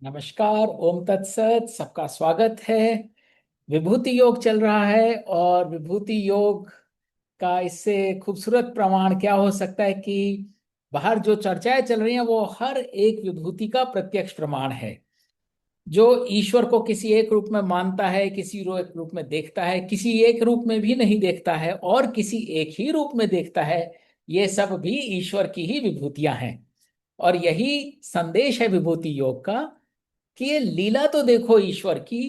नमस्कार। ओम तत्सत। सबका स्वागत है। विभूति योग चल रहा है और विभूति योग का इससे खूबसूरत प्रमाण क्या हो सकता है कि बाहर जो चर्चाएं चल रही हैं वो हर एक विभूति का प्रत्यक्ष प्रमाण है। जो ईश्वर को किसी एक रूप में मानता है, किसी एक रूप में देखता है, किसी एक रूप में भी नहीं देखता है और किसी एक ही रूप में देखता है, ये सब भी ईश्वर की ही विभूतियां हैं। और यही संदेश है विभूति योग का कि ये लीला तो देखो ईश्वर की,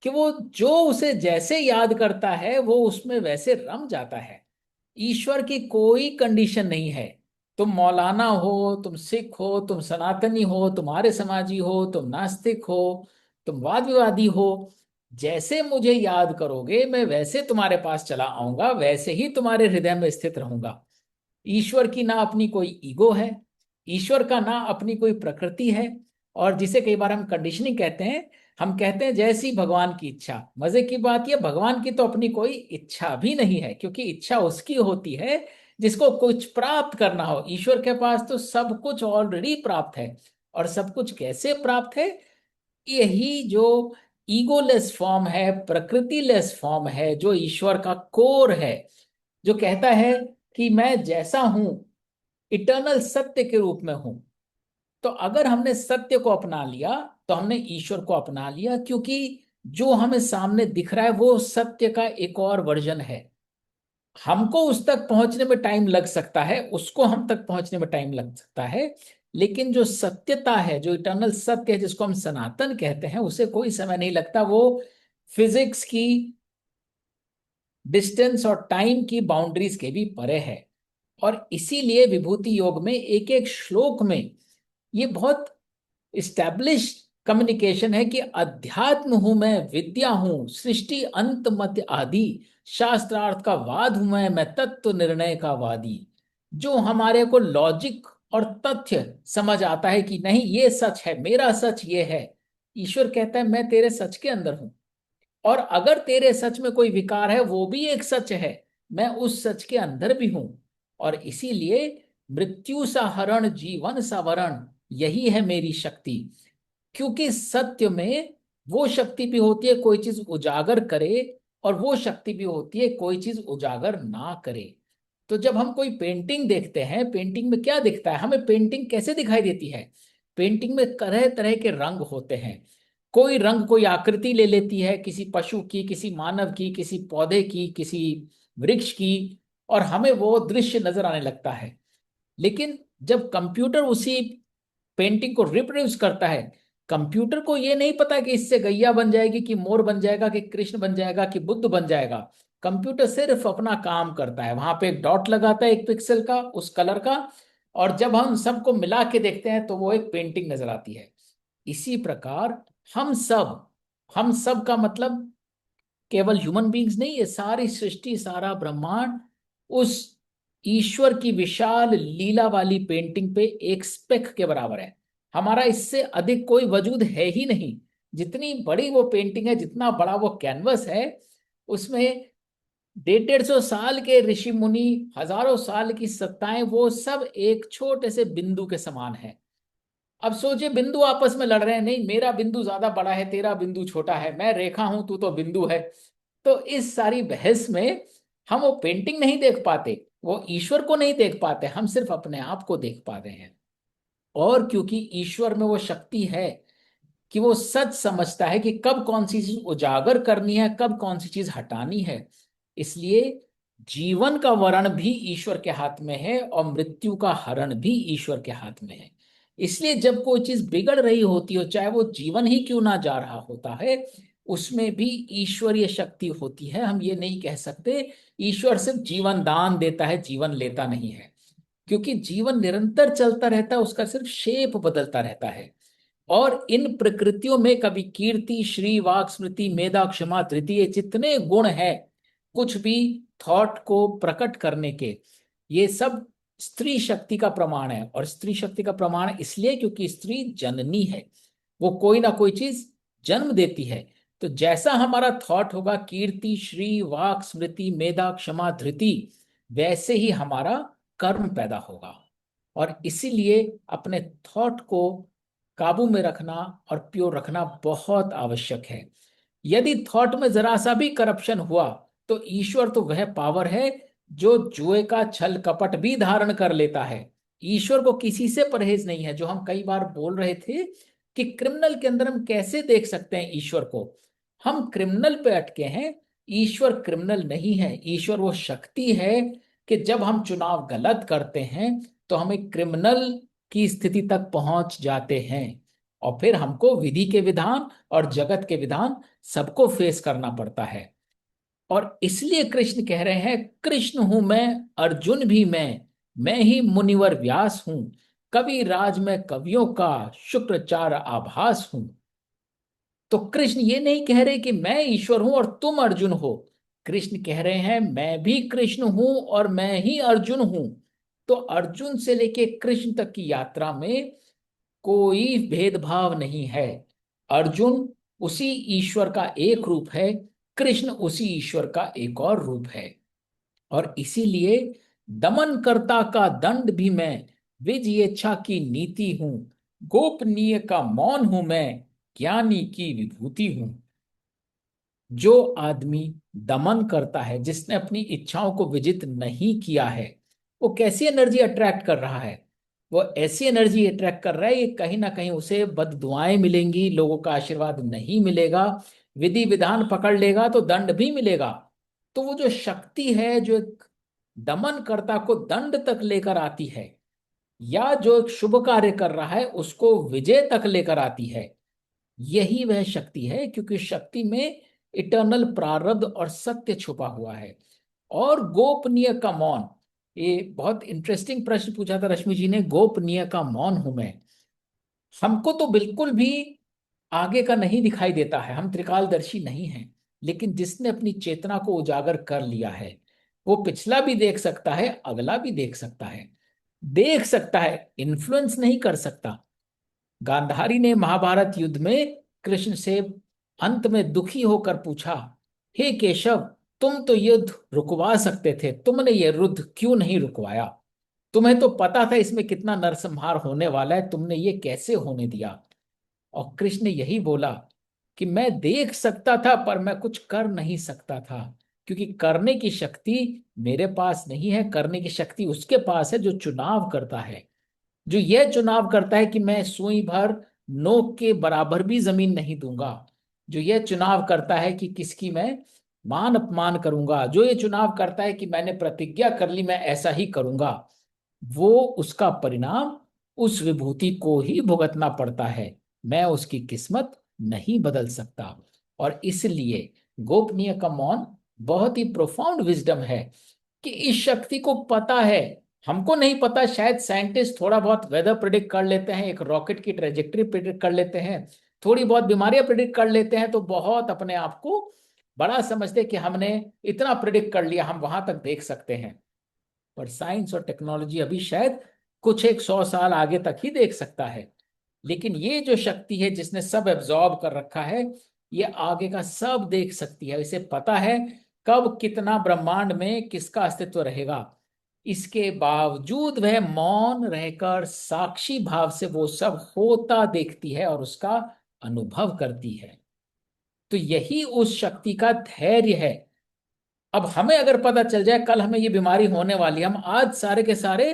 कि वो जो उसे जैसे याद करता है वो उसमें वैसे रम जाता है। ईश्वर की कोई कंडीशन नहीं है। तुम मौलाना हो, तुम सिख हो, तुम सनातनी हो, तुम आर्य समाजी हो, तुम नास्तिक हो, तुम वाद विवादी हो, जैसे मुझे याद करोगे मैं वैसे तुम्हारे पास चला आऊंगा, वैसे ही तुम्हारे हृदय में स्थित रहूंगा। ईश्वर की ना अपनी कोई ईगो है, ईश्वर का ना अपनी कोई प्रकृति है। और जिसे कई बार हम कंडीशनिंग कहते हैं, हम कहते हैं जैसी भगवान की इच्छा। मजे की बात यह, भगवान की तो अपनी कोई इच्छा भी नहीं है, क्योंकि इच्छा उसकी होती है जिसको कुछ प्राप्त करना हो। ईश्वर के पास तो सब कुछ ऑलरेडी प्राप्त है। और सब कुछ कैसे प्राप्त है? यही जो ईगोलेस फॉर्म है, प्रकृति लेस फॉर्म है, जो ईश्वर का कोर है, जो कहता है कि मैं जैसा हूं इटर्नल सत्य के रूप में हूं। तो अगर हमने सत्य को अपना लिया तो हमने ईश्वर को अपना लिया, क्योंकि जो हमें सामने दिख रहा है वो सत्य का एक और वर्जन है। हमको उस तक पहुंचने में टाइम लग सकता है, उसको हम तक पहुंचने में टाइम लग सकता है, लेकिन जो सत्यता है, जो इटर्नल सत्य है, जिसको हम सनातन कहते हैं, उसे कोई समय नहीं लगता। वो फिजिक्स की डिस्टेंस और टाइम की बाउंड्रीज के भी परे है। और इसीलिए विभूति योग में एक एक श्लोक में ये बहुत इस्टेब्लिश कम्युनिकेशन है कि अध्यात्म हूं मैं, विद्या हूं, सृष्टि अंत मध्य आदि, शास्त्रार्थ का वाद हूं मैं तत्व निर्णय का वादी। जो हमारे को लॉजिक और तथ्य समझ आता है कि नहीं ये सच है, मेरा सच ये है, ईश्वर कहता है मैं तेरे सच के अंदर हूं। और अगर तेरे सच में कोई विकार है वो भी एक सच है, मैं उस सच के अंदर भी हूं। और इसीलिए मृत्यु सा हरण जीवन सा वरण, यही है मेरी शक्ति। क्योंकि सत्य में वो शक्ति भी होती है कोई चीज उजागर करे, और वो शक्ति भी होती है कोई चीज उजागर ना करे। तो जब हम कोई पेंटिंग देखते हैं, पेंटिंग में क्या दिखता है हमें? पेंटिंग कैसे दिखाई देती है? पेंटिंग में तरह तरह के रंग होते हैं। कोई रंग कोई आकृति ले लेती है, किसी पशु की, किसी मानव की, किसी पौधे की, किसी वृक्ष की, और हमें वो दृश्य नजर आने लगता है। लेकिन जब कंप्यूटर उसी पेंटिंग को रिप्रोड्यूस करता है, कंप्यूटर को ये नहीं पता कि इससे गैया बन जाएगी, कि मोर बन जाएगा, कि कृष्ण बन जाएगा, कि बुद्ध बन जाएगा। कंप्यूटर सिर्फ अपना काम करता है, वहां पे एक डॉट लगाता है एक पिक्सल का, उस कलर का, और जब हम सबको मिला के देखते हैं तो वो एक पेंटिंग नजर आती है। इसी प्रकार हम सब, हम सब का मतलब केवल ह्यूमन बींग्स नहीं, ये सारी सृष्टि, सारा ब्रह्मांड उस ईश्वर की विशाल लीला वाली पेंटिंग पे एक स्पेक के बराबर है। हमारा इससे अधिक कोई वजूद है ही नहीं। जितनी बड़ी वो पेंटिंग है, जितना बड़ा वो कैनवस है, उसमें 150-150 साल के ऋषि मुनि, हजारों साल की सत्ताएं, वो सब एक छोटे से बिंदु के समान है। अब सोचिए, बिंदु आपस में लड़ रहे हैं, नहीं मेरा बिंदु ज्यादा बड़ा है, तेरा बिंदु छोटा है, मैं रेखा हूं, तू तो बिंदु है। तो इस सारी बहस में हम वो पेंटिंग नहीं देख पाते, वो ईश्वर को नहीं देख पाते, हम सिर्फ अपने आप को देख पाते हैं। और क्योंकि ईश्वर में वो शक्ति है कि वो सच समझता है कि कब कौन सी चीज उजागर करनी है, कब कौन सी चीज हटानी है, इसलिए जीवन का वरण भी ईश्वर के हाथ में है और मृत्यु का हरण भी ईश्वर के हाथ में है। इसलिए जब कोई चीज बिगड़ रही होती हो, चाहे वो जीवन ही क्यों ना जा रहा होता है, उसमें भी ईश्वरीय शक्ति होती है। हम ये नहीं कह सकते ईश्वर सिर्फ जीवन दान देता है, जीवन लेता नहीं है, क्योंकि जीवन निरंतर चलता रहता है, उसका सिर्फ शेप बदलता रहता है। और इन प्रकृतियों में कभी कीर्ति, श्री, वाक, स्मृति, मेधा, क्षमा, धृति, ये जितने गुण हैं, कुछ भी थॉट को प्रकट करने के, ये सब स्त्री शक्ति का प्रमाण है। और स्त्री शक्ति का प्रमाण इसलिए क्योंकि स्त्री जननी है, वो कोई ना कोई चीज जन्म देती है। तो जैसा हमारा थॉट होगा कीर्ति, श्री, वाक, स्मृति, मेधा, क्षमा, धृति, वैसे ही हमारा कर्म पैदा होगा। और इसीलिए अपने थॉट को काबू में रखना और प्योर रखना बहुत आवश्यक है। यदि थॉट में जरा सा भी करप्शन हुआ तो ईश्वर तो वह पावर है जो जुए का छल कपट भी धारण कर लेता है। ईश्वर को किसी से परहेज नहीं है। जो हम कई बार बोल रहे थे कि क्रिमिनल के अंदर हम कैसे देख सकते हैं ईश्वर को, हम क्रिमिनल पे अटके हैं। ईश्वर क्रिमिनल नहीं है। ईश्वर वो शक्ति है कि जब हम चुनाव गलत करते हैं तो हमें क्रिमिनल की स्थिति तक पहुंच जाते हैं, और फिर हमको विधि के विधान और जगत के विधान सबको फेस करना पड़ता है। और इसलिए कृष्ण कह रहे हैं, कृष्ण हूं मैं, अर्जुन भी मैं ही मुनिवर व्यास हूं, कवि राज में कवियों का शुक्राचार्य आभास हूं। तो कृष्ण ये नहीं कह रहे कि मैं ईश्वर हूं और तुम अर्जुन हो। कृष्ण कह रहे हैं मैं भी कृष्ण हूं और मैं ही अर्जुन हूं। तो अर्जुन से लेके कृष्ण तक की यात्रा में कोई भेदभाव नहीं है। अर्जुन उसी ईश्वर का एक रूप है, कृष्ण उसी ईश्वर का एक और रूप है। और इसीलिए दमनकर्ता का दंड भी मैं, विजयेच्छा की नीति हूं, गोपनीय का मौन हूं मैं, ज्ञानी की विभूति हूं। जो आदमी दमन करता है, जिसने अपनी इच्छाओं को विजित नहीं किया है, वो कैसी एनर्जी अट्रैक्ट कर रहा है? वो ऐसी एनर्जी अट्रैक्ट कर रहा है ये कहीं ना कहीं उसे बददुआएं मिलेंगी, लोगों का आशीर्वाद नहीं मिलेगा, विधि विधान पकड़ लेगा तो दंड भी मिलेगा। तो वो जो शक्ति है जो एक दमनकर्ता को दंड तक लेकर आती है, या जो एक शुभ कार्य कर रहा है उसको विजय तक लेकर आती है, यही वह शक्ति है। क्योंकि शक्ति में इटर्नल प्रारब्ध और सत्य छुपा हुआ है। और गोपनीय का मौन, ये बहुत इंटरेस्टिंग प्रश्न पूछा था रश्मि जी ने। गोपनीय का मौन हूं मैं। हमको तो बिल्कुल भी आगे का नहीं दिखाई देता है, हम त्रिकालदर्शी नहीं हैं। लेकिन जिसने अपनी चेतना को उजागर कर लिया है वो पिछला भी देख सकता है, अगला भी देख सकता है। देख सकता है, इन्फ्लुएंस नहीं कर सकता। गांधारी ने महाभारत युद्ध में कृष्ण से अंत में दुखी होकर पूछा, हे केशव, तुम तो युद्ध रुकवा सकते थे, तुमने ये युद्ध क्यों नहीं रुकवाया? तुम्हें तो पता था इसमें कितना नरसंहार होने वाला है, तुमने ये कैसे होने दिया? और कृष्ण ने यही बोला कि मैं देख सकता था पर मैं कुछ कर नहीं सकता था, क्योंकि करने की शक्ति मेरे पास नहीं है। करने की शक्ति उसके पास है जो चुनाव करता है, जो यह चुनाव करता है कि मैं सुई भर नोक के बराबर भी जमीन नहीं दूंगा, जो यह चुनाव करता है कि किसकी मैं मान अपमान करूंगा, जो ये चुनाव करता है कि मैंने प्रतिज्ञा कर ली मैं ऐसा ही करूंगा, वो उसका परिणाम उस विभूति को ही भुगतना पड़ता है। मैं उसकी किस्मत नहीं बदल सकता। और इसलिए गोपनीय का मौन बहुत ही प्रोफाउंड विजडम है कि इस शक्ति को पता है। हमको नहीं पता, शायद साइंटिस्ट थोड़ा बहुत वेदर प्रिडिक्ट कर लेते हैं, एक रॉकेट की ट्रेजेक्टरी प्रिडिक्ट कर लेते हैं, थोड़ी बहुत बीमारियां प्रिडिक्ट कर लेते हैं, तो बहुत अपने आप को बड़ा समझते कि हमने इतना प्रिडिक्ट कर लिया, हम वहां तक देख सकते हैं। पर साइंस और टेक्नोलॉजी अभी शायद कुछ एक 100 साल आगे तक ही देख सकता है। लेकिन ये जो शक्ति है जिसने सब एब्जॉर्ब कर रखा है, ये आगे का सब देख सकती है। इसे पता है कब कितना ब्रह्मांड में किसका अस्तित्व रहेगा। इसके बावजूद वह मौन रहकर साक्षी भाव से वो सब होता देखती है और उसका अनुभव करती है। तो यही उस शक्ति का धैर्य है। अब हमें अगर पता चल जाए कल हमें ये बीमारी होने वाली है, हम आज सारे के सारे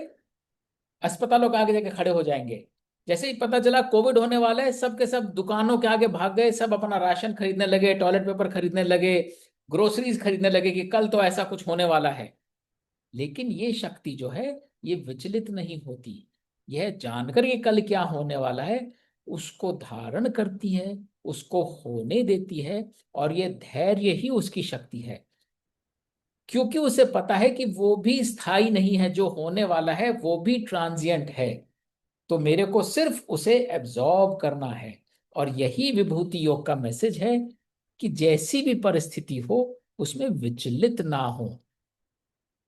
अस्पतालों के आगे जाके खड़े हो जाएंगे। जैसे ही पता चला कोविड होने वाला है, सब के सब दुकानों के आगे भाग गए, सब अपना राशन खरीदने लगे, टॉयलेट पेपर खरीदने लगे, ग्रोसरीज खरीदने लगे कि कल तो ऐसा कुछ होने वाला है। लेकिन ये शक्ति जो है ये विचलित नहीं होती। यह जानकर कि कल क्या होने वाला है उसको धारण करती है, उसको होने देती है। और ये धैर्य ही उसकी शक्ति है, क्योंकि उसे पता है कि वो भी स्थायी नहीं है, जो होने वाला है वो भी ट्रांजिएंट है। तो मेरे को सिर्फ उसे एब्जॉर्ब करना है। और यही विभूति योग का मैसेज है कि जैसी भी परिस्थिति हो उसमें विचलित ना हो।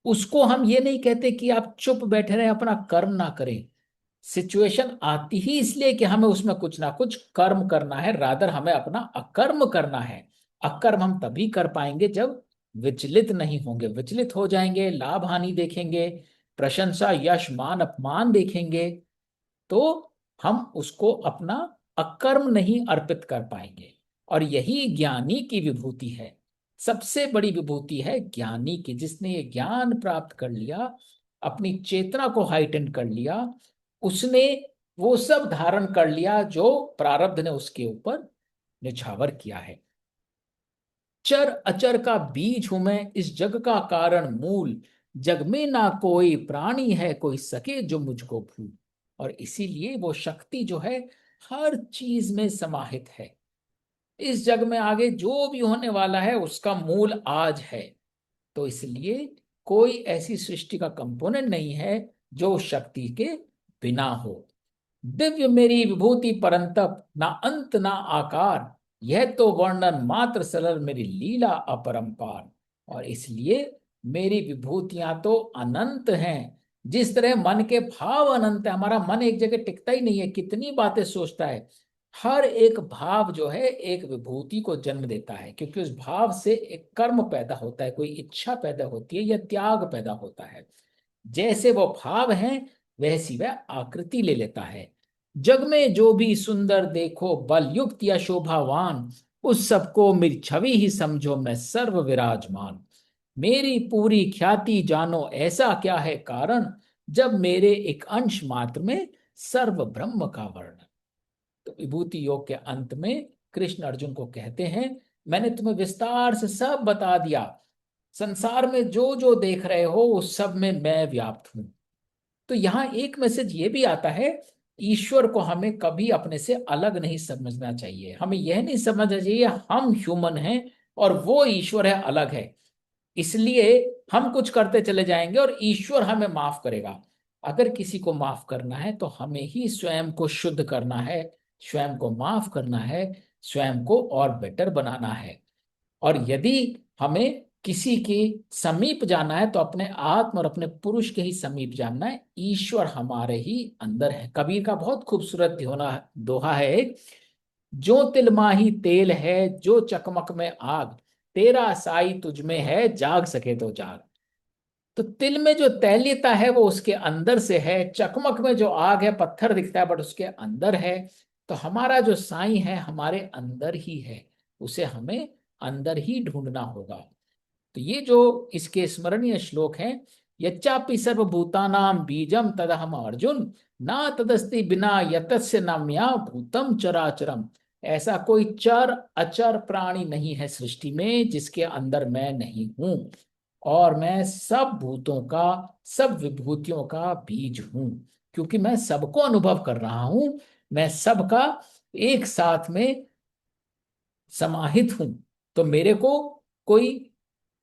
उसको हम ये नहीं कहते कि आप चुप बैठे रहें, अपना कर्म ना करें। सिचुएशन आती ही इसलिए कि हमें उसमें कुछ ना कुछ कर्म करना है, रादर हमें अपना अकर्म करना है। अकर्म हम तभी कर पाएंगे जब विचलित नहीं होंगे। विचलित हो जाएंगे, लाभ हानि देखेंगे, प्रशंसा यश मान अपमान देखेंगे, तो हम उसको अपना अकर्म नहीं अर्पित कर पाएंगे। और यही ज्ञानी की विभूति है। सबसे बड़ी विभूति है ज्ञानी की, जिसने ये ज्ञान प्राप्त कर लिया, अपनी चेतना को हाइटन कर लिया, उसने वो सब धारण कर लिया जो प्रारब्ध ने उसके ऊपर निछावर किया है। चर अचर का बीज हूं मैं, इस जग का कारण मूल, जग में ना कोई प्राणी है कोई सके जो मुझको भूल। और इसीलिए वो शक्ति जो है हर चीज में समाहित है। इस जग में आगे जो भी होने वाला है उसका मूल आज है। तो इसलिए कोई ऐसी सृष्टि का कंपोनेंट नहीं है जो शक्ति के बिना हो। दिव्य मेरी विभूति परंतप, ना अंत ना आकार, यह तो वर्णन मात्र सरल मेरी लीला अपरंपार। और इसलिए मेरी विभूतियां तो अनंत हैं। जिस तरह मन के भाव अनंत है, हमारा मन एक जगह टिकता ही नहीं है, कितनी बातें सोचता है। हर एक भाव जो है एक विभूति को जन्म देता है, क्योंकि उस भाव से एक कर्म पैदा होता है, कोई इच्छा पैदा होती है या त्याग पैदा होता है। जैसे वो भाव है वैसी वह आकृति ले लेता है। जग में जो भी सुंदर देखो, बल युक्त या शोभावान, उस सबको मेरी छवि ही समझो मैं सर्व विराजमान। मेरी पूरी ख्याति जानो ऐसा क्या है कारण, जब मेरे एक अंश मात्र में सर्व ब्रह्म का वर्णन। तो विभूति योग के अंत में कृष्ण अर्जुन को कहते हैं, मैंने तुम्हें विस्तार से सब बता दिया। संसार में जो जो देख रहे हो उस सब में मैं व्याप्त हूं। तो यहां एक मैसेज ये भी आता है, ईश्वर को हमें कभी अपने से अलग नहीं समझना चाहिए। हमें यह नहीं समझना चाहिए हम ह्यूमन हैं और वो ईश्वर है, अलग है, इसलिए हम कुछ करते चले जाएंगे और ईश्वर हमें माफ करेगा। अगर किसी को माफ करना है तो हमें ही स्वयं को शुद्ध करना है, स्वयं को माफ करना है, स्वयं को और बेटर बनाना है। और यदि हमें किसी के समीप जाना है तो अपने आत्म और अपने पुरुष के ही समीप जानना है। ईश्वर हमारे ही अंदर है। कबीर का बहुत खूबसूरत दोहा है एक, जो तिल माही तेल है जो चकमक में आग, तेरा साई तुझ में है जाग सके तो जाग। तो तिल में जो तैलीयता है वो उसके अंदर से है, चकमक में जो आग है पत्थर दिखता है बट उसके अंदर है। तो हमारा जो साईं है हमारे अंदर ही है, उसे हमें अंदर ही ढूंढना होगा। तो ये जो इसके स्मरणीय श्लोक हैं, यच्चापि सर्वभूतानां बीजम तदहम अर्जुन, ना तदस्ति बिना यतस्य नाम्या भूतम चराचरम। ऐसा कोई चर अचर प्राणी नहीं है सृष्टि में जिसके अंदर मैं नहीं हूं। और मैं सब भूतों का, सब विभूतियों का बीज हूं, क्योंकि मैं सबको अनुभव कर रहा हूं। मैं सबका एक साथ में समाहित हूं। तो मेरे को कोई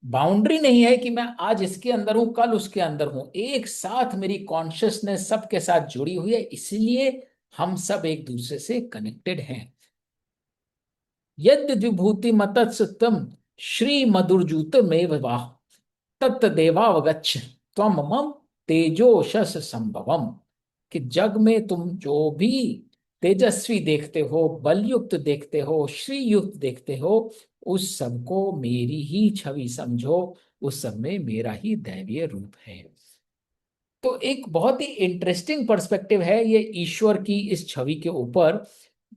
बाउंड्री नहीं है कि मैं आज इसके अंदर हूं कल उसके अंदर हूं। एक साथ मेरी कॉन्शियसनेस सबके साथ जुड़ी हुई है, इसलिए हम सब एक दूसरे से कनेक्टेड हैं। यद्य विभूति मतत्सतम श्री मधुरजूत में वाह, तत्त देवावगच्छ त्वम मम तेजोशस संभवम। कि जग में तुम जो भी तेजस्वी देखते हो, बलयुक्त देखते हो, श्री युक्त देखते हो, उस सबको मेरी ही छवि समझो। उस सब में मेरा ही दैवीय रूप है। तो एक बहुत ही इंटरेस्टिंग पर्सपेक्टिव है ये ईश्वर की इस छवि के ऊपर।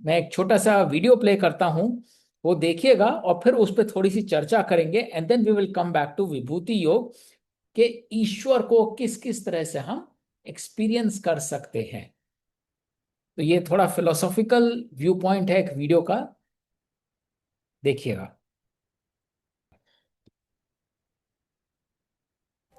मैं एक छोटा सा वीडियो प्ले करता हूं, वो देखिएगा और फिर उस पर थोड़ी सी चर्चा करेंगे, and then we will come back to Vibhuti Yoga कि ईश्वर को किस किस तरह से हम एक्सपीरियंस कर सकते हैं। तो ये थोड़ा फिलोसॉफिकल व्यू पॉइंट है एक वीडियो का, देखिएगा।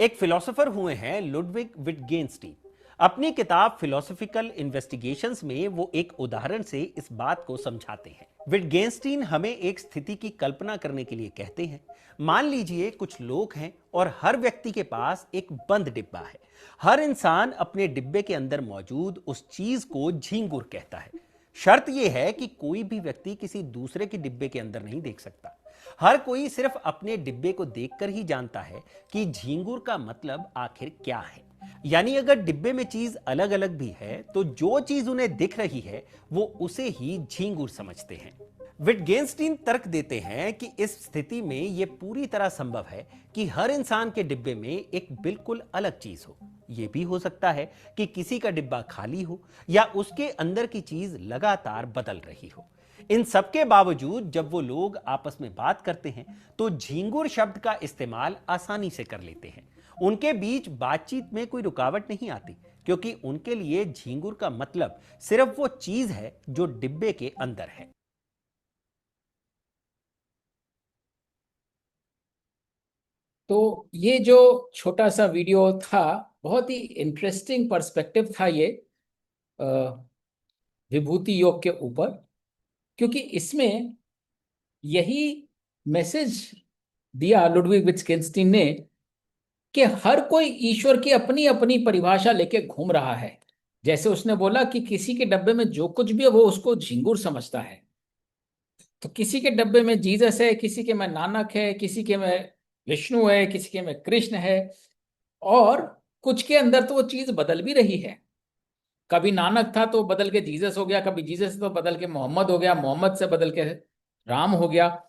एक फिलोसोफर हुए हैं लुडविग विटगेंस्टीन। अपनी किताब फिलोसॉफिकल इन्वेस्टिगेशंस में वो एक उदाहरण से इस बात को समझाते हैं। विटगेंस्टीन हमें एक स्थिति की कल्पना करने के लिए कहते हैं। मान लीजिए कुछ लोग हैं और हर व्यक्ति के पास एक बंद डिब्बा है। हर इंसान अपने डिब्बे के अंदर मौजूद उस चीज को झींगुर कहता है। शर्त यह है कि कोई भी व्यक्ति किसी दूसरे के डिब्बे के अंदर नहीं देख सकता। हर कोई सिर्फ अपने डिब्बे को देखकर ही जानता है कि झींगुर का मतलब आखिर क्या है। यानी अगर डिब्बे में चीज अलग अलग भी है तो जो चीज उन्हें दिख रही है वो उसे ही झींगुर समझते हैं। विटगेंस्टीन तर्क देते हैं कि इस स्थिति में यह पूरी तरह संभव है कि हर इंसान के डिब्बे में एक बिल्कुल अलग चीज हो। ये भी हो सकता है कि किसी का डिब्बा खाली हो या उसके अंदर की चीज लगातार बदल रही हो। इन सब के बावजूद जब वो लोग आपस में बात करते हैं तो झींगुर शब्द का इस्तेमाल आसानी से कर लेते हैं। उनके बीच बातचीत में कोई रुकावट नहीं आती, क्योंकि उनके लिए झींगुर का मतलब सिर्फ वो चीज है जो डिब्बे के अंदर है। तो ये जो छोटा सा वीडियो था, बहुत ही इंटरेस्टिंग पर्सपेक्टिव था ये अ, विभूति योग के ऊपर, क्योंकि इसमें यही मैसेज दिया लुडविग विट्गेंस्टीन ने कि हर कोई ईश्वर की अपनी अपनी परिभाषा लेके घूम रहा है। जैसे उसने बोला कि किसी के डब्बे में जो कुछ भी है वो उसको झिंगुर समझता है। तो किसी के डब्बे में जीसस है, किसी के में नानक है, किसी के में विष्णु है, किसी के में कृष्ण है। और कुछ के अंदर तो वो चीज बदल भी रही है। कभी नानक था तो बदल के जीसस हो गया, कभी जीसस तो बदल के मोहम्मद हो गया, मोहम्मद से बदल के राम हो गया।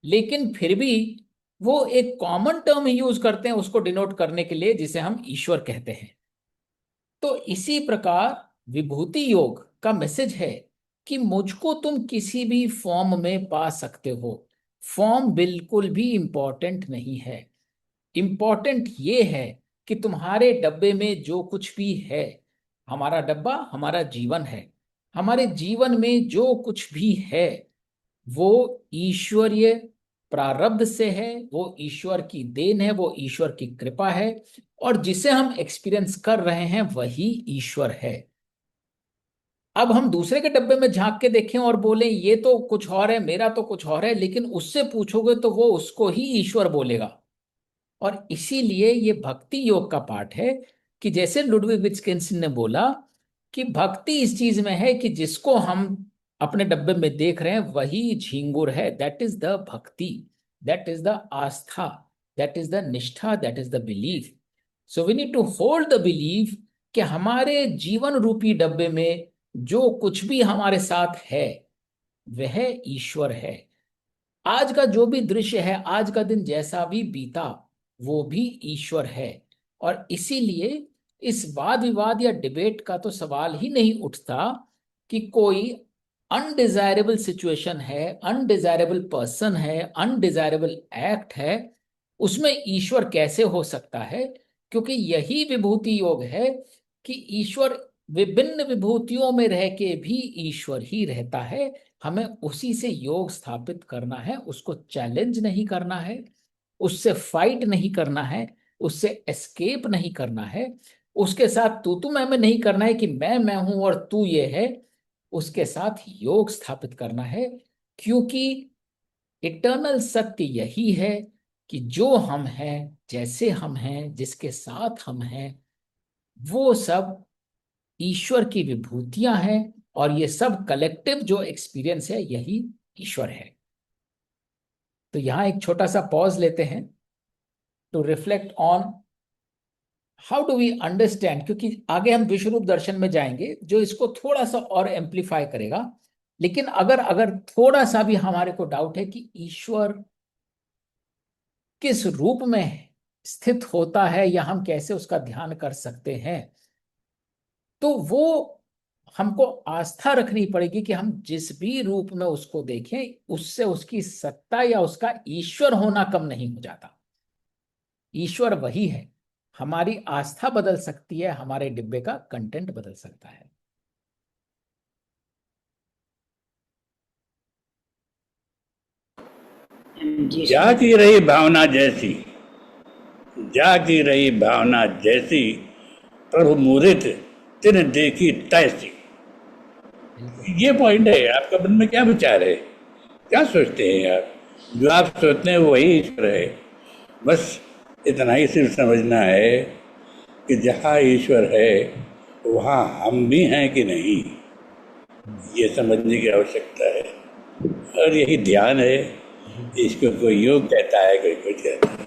लेकिन फिर भी वो एक कॉमन टर्म यूज करते हैं उसको डिनोट करने के लिए, जिसे हम ईश्वर कहते हैं। तो इसी प्रकार विभूति योग का मैसेज है कि मुझको तुम किसी भी फॉर्म में पा सकते हो। फॉर्म बिल्कुल भी इंपॉर्टेंट नहीं है। इंपॉर्टेंट ये है कि तुम्हारे डब्बे में जो कुछ भी है, हमारा डब्बा हमारा जीवन है, हमारे जीवन में जो कुछ भी है वो ईश्वरीय प्रारब्ध से है, वो ईश्वर की देन है, वो ईश्वर की कृपा है। और जिसे हम एक्सपीरियंस कर रहे हैं वही ईश्वर है। अब हम दूसरे के डब्बे में झांक के देखें और बोलें ये तो कुछ और है, मेरा तो कुछ और है, लेकिन उससे पूछोगे तो वो उसको ही ईश्वर बोलेगा। और इसीलिए ये भक्ति योग का पाठ है कि जैसे लुडविग विट्गेंस्टीन ने बोला कि भक्ति इस चीज में है कि जिसको हम अपने डब्बे में देख रहे हैं वही झींगुर है। That is the bhakti, that is the astha, that is the nishtha, that is the belief. So we need to hold the belief कि हमारे जीवन रूपी डब्बे में जो कुछ भी हमारे साथ है वह ईश्वर है। आज का जो भी दृश्य है, आज का दिन जैसा भी बीता, वो भी ईश्वर है। और इसीलिए इस वाद विवाद या डिबेट का तो सवाल ही नहीं उठता कि कोई अनडिजायरेबल सिचुएशन है, अनडिजायरेबल पर्सन है, अनडिजायरेबल एक्ट है, उसमें ईश्वर कैसे हो सकता है। क्योंकि यही विभूति योग है कि ईश्वर विभिन्न विभूतियों में रह के भी ईश्वर ही रहता है। हमें उसी से योग स्थापित करना है, उसको चैलेंज नहीं करना है, उससे फाइट नहीं करना है, उससे एस्केप नहीं करना है, उसके साथ तू मैं नहीं करना है कि मैं हूं और तू ये है। उसके साथ योग स्थापित करना है। क्योंकि इटर्नल सत्य यही है कि जो हम हैं, जैसे हम हैं, जिसके साथ हम हैं, वो सब ईश्वर की विभूतियां हैं। और ये सब कलेक्टिव जो एक्सपीरियंस है यही ईश्वर है। तो यहां एक छोटा सा पॉज लेते हैं to reflect on how do we understand, क्योंकि आगे हम विश्व रूप दर्शन में जाएंगे जो इसको थोड़ा सा और एम्पलीफाई करेगा। लेकिन अगर अगर थोड़ा सा भी हमारे को डाउट है कि ईश्वर किस रूप में स्थित होता है या हम कैसे उसका ध्यान कर सकते हैं, तो वो हमको आस्था रखनी पड़ेगी कि हम जिस भी रूप में उसको देखें उससे उसकी सत्ता या उसका ईश्वर होना कम नहीं हो जाता। ईश्वर वही है। हमारी आस्था बदल सकती है, हमारे डिब्बे का कंटेंट बदल सकता है। जागी रही भावना जैसी, जागी रही भावना जैसी, प्रभु मुदित तिन देखी तैसी। बिल्कुल। ये पॉइंट है। आपका मन में क्या विचार है, क्या सोचते हैं आप? जो आप सोचते हैं वही ईश्वर है। बस इतना ही सिर्फ समझना है कि जहाँ ईश्वर है वहाँ हम भी हैं कि नहीं, ये समझने की आवश्यकता है। और यही ध्यान है। इसको कोई योग कहता है, कोई कुछ कहता है।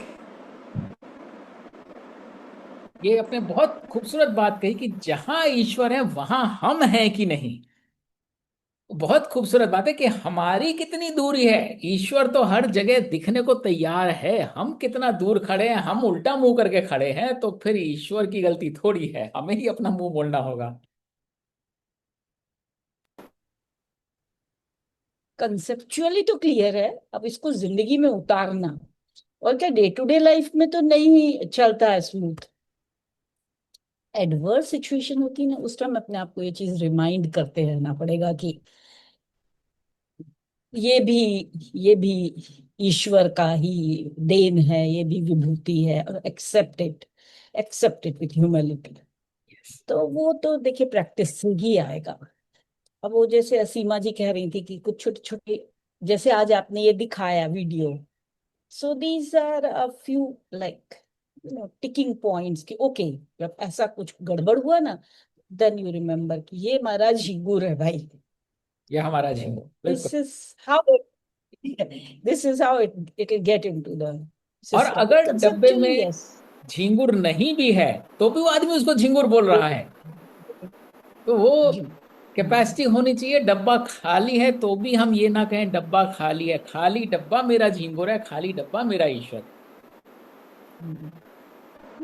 ये आपने बहुत खूबसूरत बात कही कि जहां ईश्वर है वहां हम हैं कि नहीं। बहुत खूबसूरत बात है कि हमारी कितनी दूरी है। ईश्वर तो हर जगह दिखने को तैयार है, हम कितना दूर खड़े हैं। हम उल्टा मुंह करके खड़े हैं, तो फिर ईश्वर की गलती थोड़ी है, हमें ही अपना मुंह मोड़ना होगा। कंसेप्चुअली तो क्लियर है, अब इसको जिंदगी में उतारना, और क्या डे टू डे लाइफ में तो नहीं चलता है स्मूथ। एडवर्स सिचुएशन होती है ना, उस टाइम अपने आप को ये चीज रिमाइंड करते रहना पड़ेगा कि ये भी ये भी ईश्वर का ही देन है, ये भी विभूति है, और एक्सेप्ट इट विथ ह्यूमिलिटी। तो वो तो देखिए प्रैक्टिस से ही आएगा। अब वो जैसे असीमा जी कह रही थी कि कुछ छोटे छोटे, जैसे आज आपने ये दिखाया video, so these are a few like ticking points कि ओके, जब ऐसा कुछ गड़बड़ हुआ ना, देन यू रिमेम्बर कि ये महाराज झिंगुर है भाई। ये हमारा जीवन, दिस बिल्कुल। Is how this is how it will get into the और सिस्टम अगर डब्बे कंसेप्चुअली। में यस, झींगुर नहीं भी है, तो भी वो आदमी उसको झींगुर बोल रहा है। तो वो कैपेसिटी होनी चाहिए। डब्बा खाली है तो भी हम ये ना कहें डब्बा खाली है, खाली डब्बा मेरा झींगुर है, खाली डब्बा मेरा ईश्वर।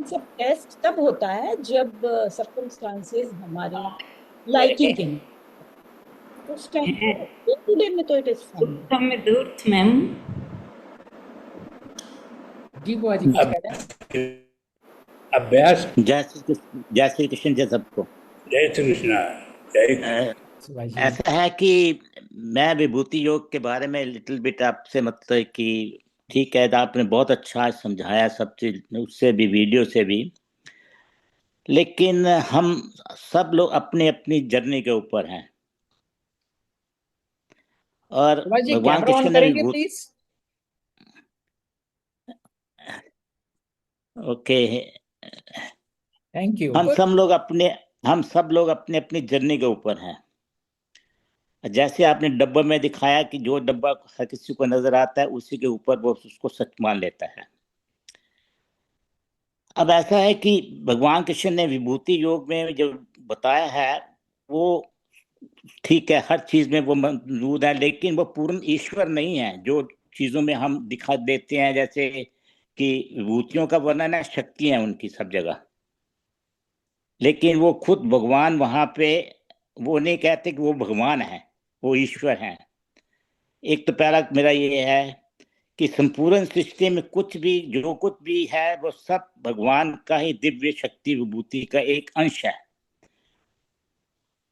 सब टेस्ट तब होता है जब सर्कमस्टांसेस हमारे लाइकिंग के नहीं, उस टाइम तो डे टू डे में तो इट इज फाइन। उत्तम में दूर्थ मैम। जी बुआ जी कुछ अब कह रहे हैं? अभ्यास। जय श्री कृष्ण जय सबको। जय श्री कृष्णा। जय सुभाष जी। ऐसा है कि मैं विभूति योग के बारे में लिटिल बिट आपसे मतलब कि ठीक है, तो आपने बहुत अच्छा समझाया सब चीज, उससे भी वीडियो से भी। लेकिन हम सब लोग अपनी अपनी जर्नी के ऊपर हैं, और सुभाष जी भगवान कैमरा कृष्ण ऑन ने करेंगे विभूति, प्लीज। Okay, thank you. हम सब लोग अपने अपनी जर्नी के ऊपर हैं। जैसे आपने डब्बा में दिखाया कि जो डब्बा हर किसी को नजर आता है उसी के ऊपर वो उसको सच मान लेता है। अब ऐसा है कि भगवान कृष्ण ने विभूति योग में जो बताया है वो ठीक है, हर चीज में वो मौजूद है, लेकिन वो पूर्ण ईश्वर नहीं है। जो चीजों में हम दिखा देते हैं, जैसे कि विभूतियों का वर्णन है, शक्ति है उनकी सब जगह, लेकिन वो खुद भगवान वहां पे वो नहीं कहते कि वो भगवान है, वो ईश्वर है। एक तो पहला मेरा ये है कि संपूर्ण सृष्टि में कुछ भी जो कुछ भी है वो सब भगवान का ही दिव्य शक्ति विभूति का एक अंश है।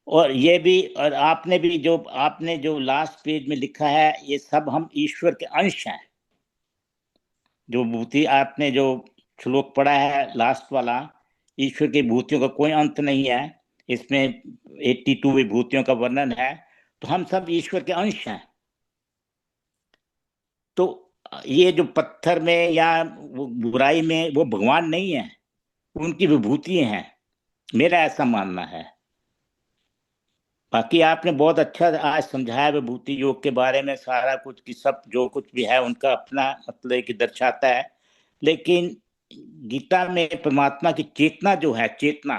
और ये भी, और आपने जो लास्ट पेज में लिखा है, ये सब हम ईश्वर के अंश हैं। जो विभूति आपने जो श्लोक पढ़ा है लास्ट वाला, ईश्वर की विभूतियों का कोई अंत नहीं है, इसमें 82 विभूतियों का वर्णन है, तो हम सब ईश्वर के अंश हैं। तो ये जो पत्थर में या वो बुराई में वो भगवान नहीं है, उनकी विभूति हैं, मेरा ऐसा मानना है। बाकी आपने बहुत अच्छा आज समझाया विभूति योग के बारे में, सारा कुछ कि सब जो कुछ भी है उनका अपना मतलब कि दर्शाता है। लेकिन गीता में परमात्मा की चेतना जो है, चेतना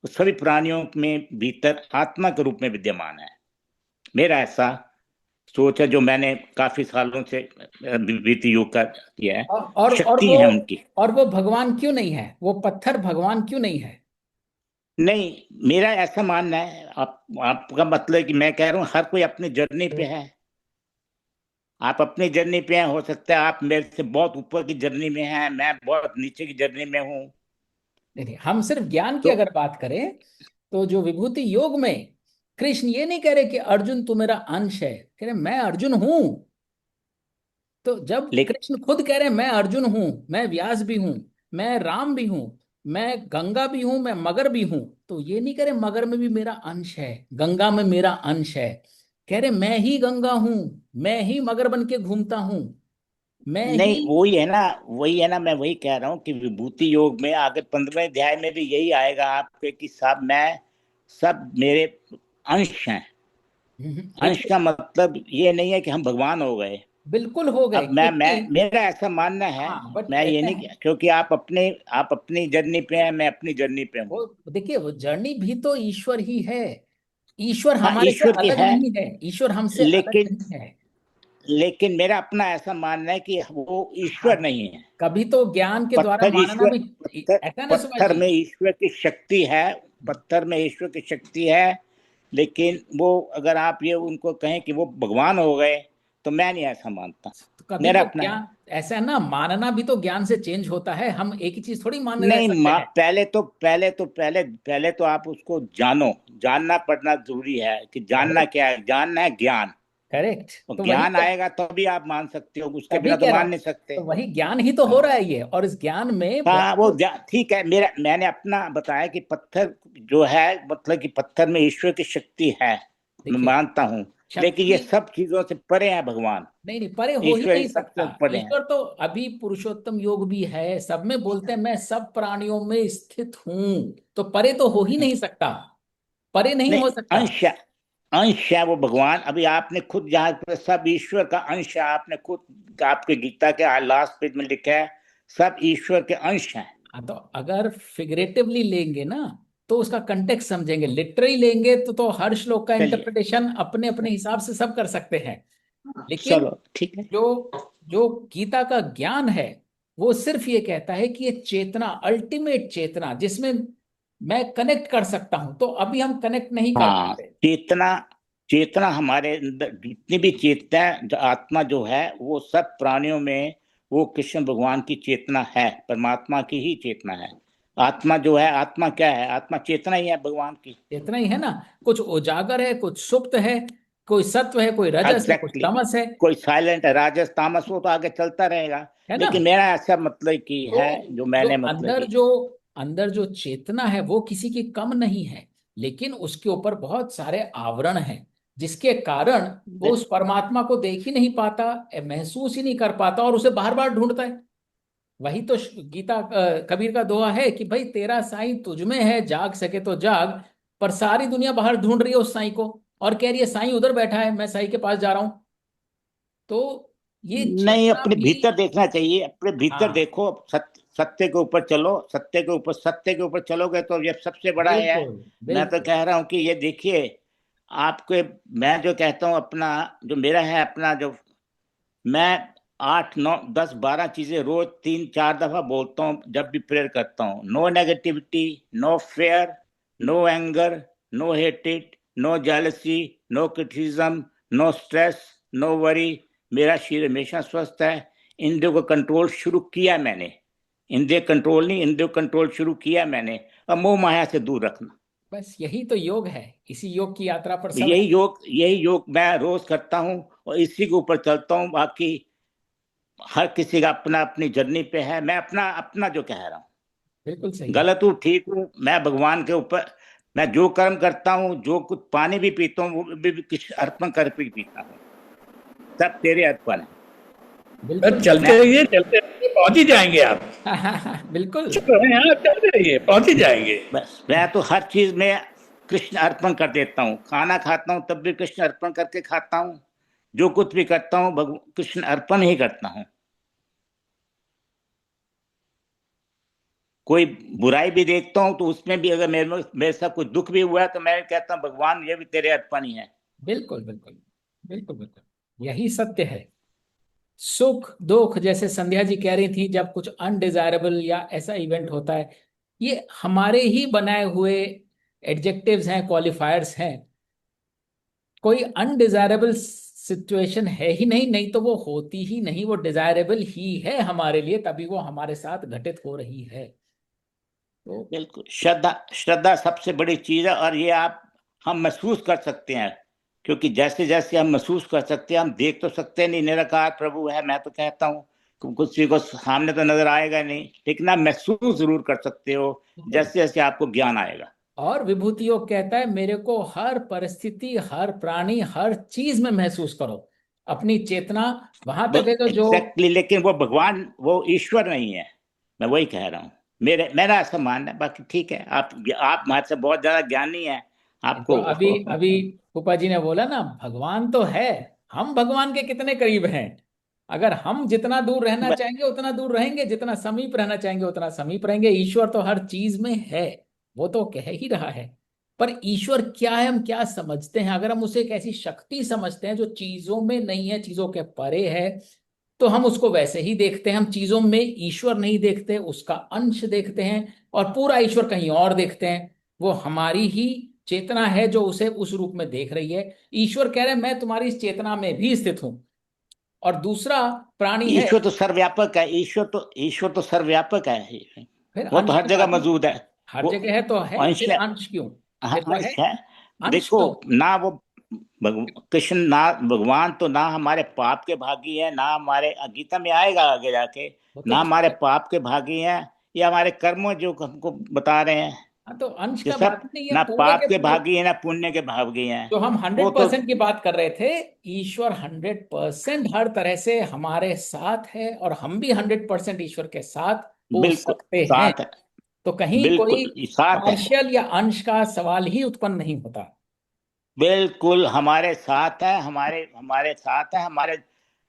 वो सभी प्राणियों में भीतर आत्मा के रूप में विद्यमान है। मेरा ऐसा सोच है, जो मैंने काफी सालों से विभूति योग का किया है। और शक्ति है उनकी। और वो भगवान क्यों नहीं है? वो पत्थर भगवान क्यों नहीं है? नहीं, मेरा ऐसा मानना है, आपका मतलब है कि मैं कह रहा हूँ हर कोई अपनी जर्नी पे है। आप अपनी जर्नी पे हैं, हो सकता है आप मेरे से बहुत ऊपर की जर्नी में हैं, मैं बहुत नीचे की जर्नी में हूँ। नहीं, हम सिर्फ ज्ञान की तो अगर बात करें, तो जो विभूति योग में कृष्ण ये नहीं कह रहे कि अर्जुन तू मेरा अंश है, कह रहे मैं अर्जुन हूं। तो जब लेकिन कृष्ण खुद कह रहे हैं मैं अर्जुन हूं, मैं व्यास भी हूं, मैं राम भी हूं, मैं गंगा भी हूं, मैं मगर भी हूं, तो ये नहीं कह रहे मगर में भी मेरा अंश है, गंगा में मेरा अंश है। कह रहे मैं ही गंगा हूं, मैं ही मगर बन के घूमता हूं, मैं ही। नहीं, वही है ना, मैं वही कह रहा हूँ कि विभूति योग में आगे 15वें अध्याय में भी यही आएगा आपके कि सब मेरे अंश हैं। अंश लेकिन का मतलब ये नहीं है कि हम भगवान हो गए। बिल्कुल हो गए अब मैं क्योंकि मेरा ऐसा मानना है, हाँ, बट मैं ये कहते नहीं, हैं क्योंकि आप अपनी जर्नी पे हैं, मैं अपनी जर्नी पे हूँ। वो, देखिए वो जर्नी भी तो ईश्वर ही है। ईश्वर हाँ हमारे से ईश्वर की अलग है, नहीं है, ईश्वर हमसे अलग लेकिन नहीं है। लेकिन मेरा अपना ऐसा मानना है कि वो ईश्वर अब नहीं है। कभी तो ज्ञान के द्वारा पत्थर मानना ईश्वर, भी पत्थर ऐसा ना सुभाष पत्थर जी। में ईश्वर की शक्ति है, पत्थर में ईश्वर की शक्ति है, लेकिन वो अगर आप ये उनको कहें कि वो भगवान हो गए, तो मैं नहीं ऐसा मानता। तो कभी मेरा तो अपना है। ज्ञान, ऐसा है ना, मानना भी तो ज्ञान से चेंज होता है, हम एक ही चीज थोड़ी मानने रह नहीं सकते हैं। पहले तो आप उसको जानो, जानना पड़ना जरूरी है कि जानना करेक्ट, क्या है, जानना है ज्ञान। करेक्ट। और तो वही ज्ञान आएगा तभी आप मान सकते हो, उसके तभी बिना तो कह रहा मान हूं, नहीं सकते। तो वही ज्ञान ही तो हो हाँ रहा है ये, और इस ज्ञान में हाँ, वो बहुत, ठीक है, मेरा मैंने अपना बताया कि पत्थर जो है, मतलब कि पत्थर में ईश्वर की शक्ति है, मैं देखिए, मानता हूँ। लेकिन ये शक्ति, सब चीजों से परे है भगवान। नहीं नहीं, परे हो ही ईश्वर नहीं इस सकता। सबसे परे है। ईश्वर तो अभी पुरुषोत्तम योग भी है, सब में बोलते हैं मैं सब प्राणियों में स्थित हूं, तो परे तो हो ही नहीं सकता, परे नहीं नहीं, हो सकता। अंश है वो भगवान। अभी आपने खुद यहाँ पर सब ईश्वर का अंश है, आपने खुद आपके गीता के लास्ट पेज में लिखा है सब ईश्वर के अंश हैं। हाँ, तो अगर फिगरेटिवली लेंगे ना तो उसका कंटेक्स्ट समझेंगे, लिटरली लेंगे तो हर श्लोक का चलिए, इंटरप्रिटेशन अपने अपने हिसाब से सब कर सकते हैं। लेकिन चलो ठीक है। जो जो गीता का ज्ञान है वो सिर्फ ये कहता है कि ये चेतना, अल्टीमेट चेतना जिसमें मैं कनेक्ट कर सकता हूं, तो अभी हम कनेक्ट नहीं कर हाँ, पाते। चेतना, चेतना हमारे अंदर जितनी भी चेतना आत्मा जो है, वो सब प्राणियों में वो कृष्ण भगवान की चेतना है, परमात्मा की ही चेतना है। आत्मा जो है, आत्मा क्या है, आत्मा चेतना ही है भगवान की। इतना ही है ना, कुछ उजागर है, कुछ सुप्त है, कोई सत्व है, कोई रजस है, कुछ एग्जैक्टली तमस है कोई साइलेंट है, राजस तामस, वो तो आगे चलता रहेगा। है ना। लेकिन मेरा ऐसा मतलब की है, तो जो जो मैंने मतलब अंदर की। जो अंदर जो चेतना है वो किसी की कम नहीं है, लेकिन उसके ऊपर बहुत सारे आवरण हैं, जिसके कारण वो उस परमात्मा को देख ही नहीं पाता, महसूस ही नहीं कर पाता, और उसे बार बार ढूंढता है। वही तो गीता, कबीर का दोहा है कि भाई तेरा साईं तुझ में है, जाग सके तो जाग। पर सारी दुनिया बाहर ढूंढ रही है उस साईं को, और कह रही है साईं उधर बैठा है, मैं साईं के पास जा रहा हूं। तो ये नहीं, चेतना अपने भी, भीतर देखना चाहिए, अपने भीतर हाँ, देखो, सत्य के ऊपर चलो, सत्य के ऊपर चलोगे तो ये सबसे बड़ा है। बिल्कुल मैं तो बिल्कुल। कह रहा हूँ कि ये देखिए, आपके, मैं जो कहता हूँ अपना, जो मेरा है अपना, जो मैं 8 9 10 12 चीजें रोज 3 4 दफा बोलता हूँ जब भी प्रेयर करता हूँ। No negativity, no fear, no anger, no hated, no jealousy, no criticism, no stress, no worry. मेरा शरीर हमेशा स्वस्थ है। इंद्रियों को कंट्रोल शुरू किया मैंने, इंद्रिय कंट्रोल नहीं, इंद्रियों कंट्रोल शुरू किया मैंने। अब मोह माया से दूर रखना। बस यही तो योग है, इसी योग की यात्रा पर सब है। यही योग मैं रोज करता हूँ और इसी के ऊपर चलता हूँ। बाकी हर किसी का अपना अपनी जर्नी पे है। मैं अपना अपना जो कह रहा हूँ, बिल्कुल सही है। गलत हूँ ठीक हूँ, मैं भगवान के ऊपर, मैं जो कर्म करता हूँ, जो कुछ पानी भी पीता हूँ, वो भी कुछ अर्पण करके ही पीता हूँ। सब तेरे अर्पण है। बिल्कुल बस मैं चलते रहिए, पहुंच ही जाएंगे आप। बिल्कुल। चुप रहे हैं आप, चलते रहिए, पहुंच ही जाएंगे। बस, मैं तो हर चीज में कृष्ण अर्पण कर देता हूँ। खाना खाता हूँ तब भी कृष्ण अर्पण करके खाता हूँ। जो कुछ भी करता हूँ कृष्ण अर्पण ही करता हूँ। कोई बुराई भी देखता हूँ तो उसमें भी अगर मेरे साथ कुछ दुख भी हुआ है तो मैं कहता हूँ भगवान ये भी तेरे अर्पण ही है। बिल्कुल बिल्कुल बिल्कुल बिल्कुल, यही सत्य है। सुख दुख, जैसे संध्या जी कह रही थी, जब कुछ अनडिजायरेबल या ऐसा इवेंट होता है, ये हमारे ही बनाए हुए एडजेक्टिव्स हैं, क्वालिफायर्स हैं। कोई अनडिजायरेबल सिचुएशन है ही नहीं, नहीं तो वो होती ही नहीं, वो डिजायरेबल ही है हमारे लिए, तभी वो हमारे साथ घटित हो रही है। तो बिल्कुल, श्रद्धा, श्रद्धा सबसे बड़ी चीज है। और ये आप, हम महसूस कर सकते हैं, क्योंकि जैसे जैसे हम महसूस कर सकते हैं, हम देख तो सकते नहीं, निराकार प्रभु है। मैं तो कहता हूँ कि किसी को सामने तो नजर आएगा नहीं, लेकिन आप महसूस जरूर कर सकते हो जैसे जैसे आपको ज्ञान आएगा। और विभूति योग कहता है मेरे को हर परिस्थिति, हर प्राणी, हर चीज में महसूस करो अपनी चेतना। वहां तक है तो जो, एग्जैक्टली, लेकिन वो भगवान, वो ईश्वर नहीं है। मैं वही कह रहा हूँ, मेरा ऐसा मानना है। बाकी ठीक है, आप हमारे से बहुत ज्यादा ज्ञानी है जो आपको। अभी अभी फूफा जी ने बोला ना, भगवान तो है, हम भगवान के कितने करीब हैं। अगर हम जितना दूर रहना चाहेंगे उतना दूर रहेंगे, जितना समीप रहना चाहेंगे उतना समीप रहेंगे। ईश्वर तो हर चीज में है, वो तो कह ही रहा है। पर ईश्वर क्या है, हम क्या समझते हैं? अगर हम उसे एक ऐसी शक्ति समझते हैं जो चीजों में नहीं है, चीजों के परे है, तो हम उसको वैसे ही देखते हैं। हम चीजों में ईश्वर नहीं देखते, उसका अंश देखते हैं, और पूरा ईश्वर कहीं और देखते हैं। वो हमारी ही चेतना है जो उसे उस रूप में देख रही है। ईश्वर कह रहे हैं मैं तुम्हारी इस चेतना में भी स्थित हूं। और दूसरा प्राणी है, ईश्वर तो सर्वव्यापक है, ईश्वर तो सर्वव्यापक है, फिर वो तो अंश हर की जगह बात नहीं। मौजूद है। हर वो जगह है तो है, अंश फिर है, अंश क्यों? हाँ, फिर तो अंश है, है। अंश देखो तो। ना, वो कृष्ण ना, भगवान तो ना हमारे पाप के भागी है, ना हमारे, गीता में आएगा आगे जाके, वो तो ना हमारे ठीक है। पाप के भागी हैं, या हमारे कर्म जो हमको बता रहे हैं, हाँ, तो अंश ये का सब बात नहीं है, ना पूरे पाप के के पूरे। भागी है ना पुण्य के भागी हैं। तो हम वो 100% तो की बात कर रहे थे। ईश्वर 100% हर तरह से हमारे साथ है, और हम भी 100% ईश्वर के साथ हो बिल्कुल सकते हैं। साथ है, तो कहीं कोई बिल्कुल साथ है, पार्शियल या अंश का सवाल ही उत्पन्न नहीं होता। बिल्कुल हमारे साथ है, हमारे हमारे साथ है, हमारे,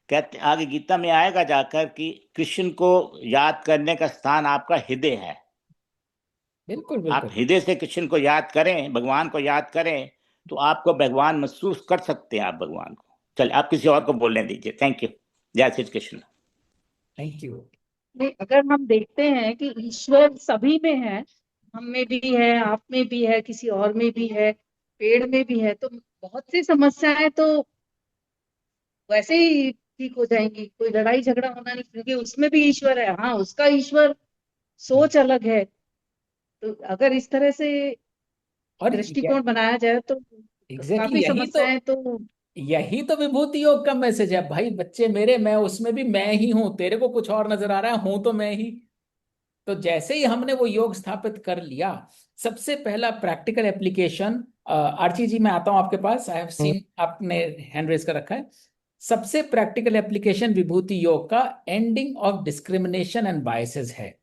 कहते आगे गीता में आएगा जाकर कि कृष्ण को याद करने का स्थान आपका हृदय है। बिल्कुल आप बिल्कुल। हृदय से कृष्ण को याद करें, भगवान को याद करें, तो आपको भगवान महसूस कर सकते हैं, आप भगवान को। चलिए, आप किसी और को बोलने दीजिए। Thank you. जय श्री कृष्ण। Thank you. नहीं, अगर हम देखते हैं कि ईश्वर सभी में है, हम में भी है, आप में भी है, किसी और में भी है, पेड़ में भी है, तो बहुत सी समस्याएं तो वैसे ही ठीक हो जाएंगी। कोई लड़ाई झगड़ा होना नहीं, क्योंकि उसमें भी ईश्वर है। हाँ, उसका ईश्वर सोच अलग है। तो अगर इस तरह से और दृष्टिकोण बनाया जाए तो एग्जैक्टली काफी यही तो, समस्याएं तो। यही तो विभूति योग का मैसेज है भाई। बच्चे मेरे, मैं उसमें भी मैं ही हूं। तेरे को कुछ और नजर आ रहा है, हूं तो मैं ही। तो जैसे ही हमने वो योग स्थापित कर लिया, सबसे पहला प्रैक्टिकल एप्लीकेशन, आरची जी मैं आता हूं आपके पास। आई हैव सीन आपने हैंड रेज कर रखा है। सबसे प्रैक्टिकल एप्लीकेशन विभूति योग का ending of discrimination and biases है।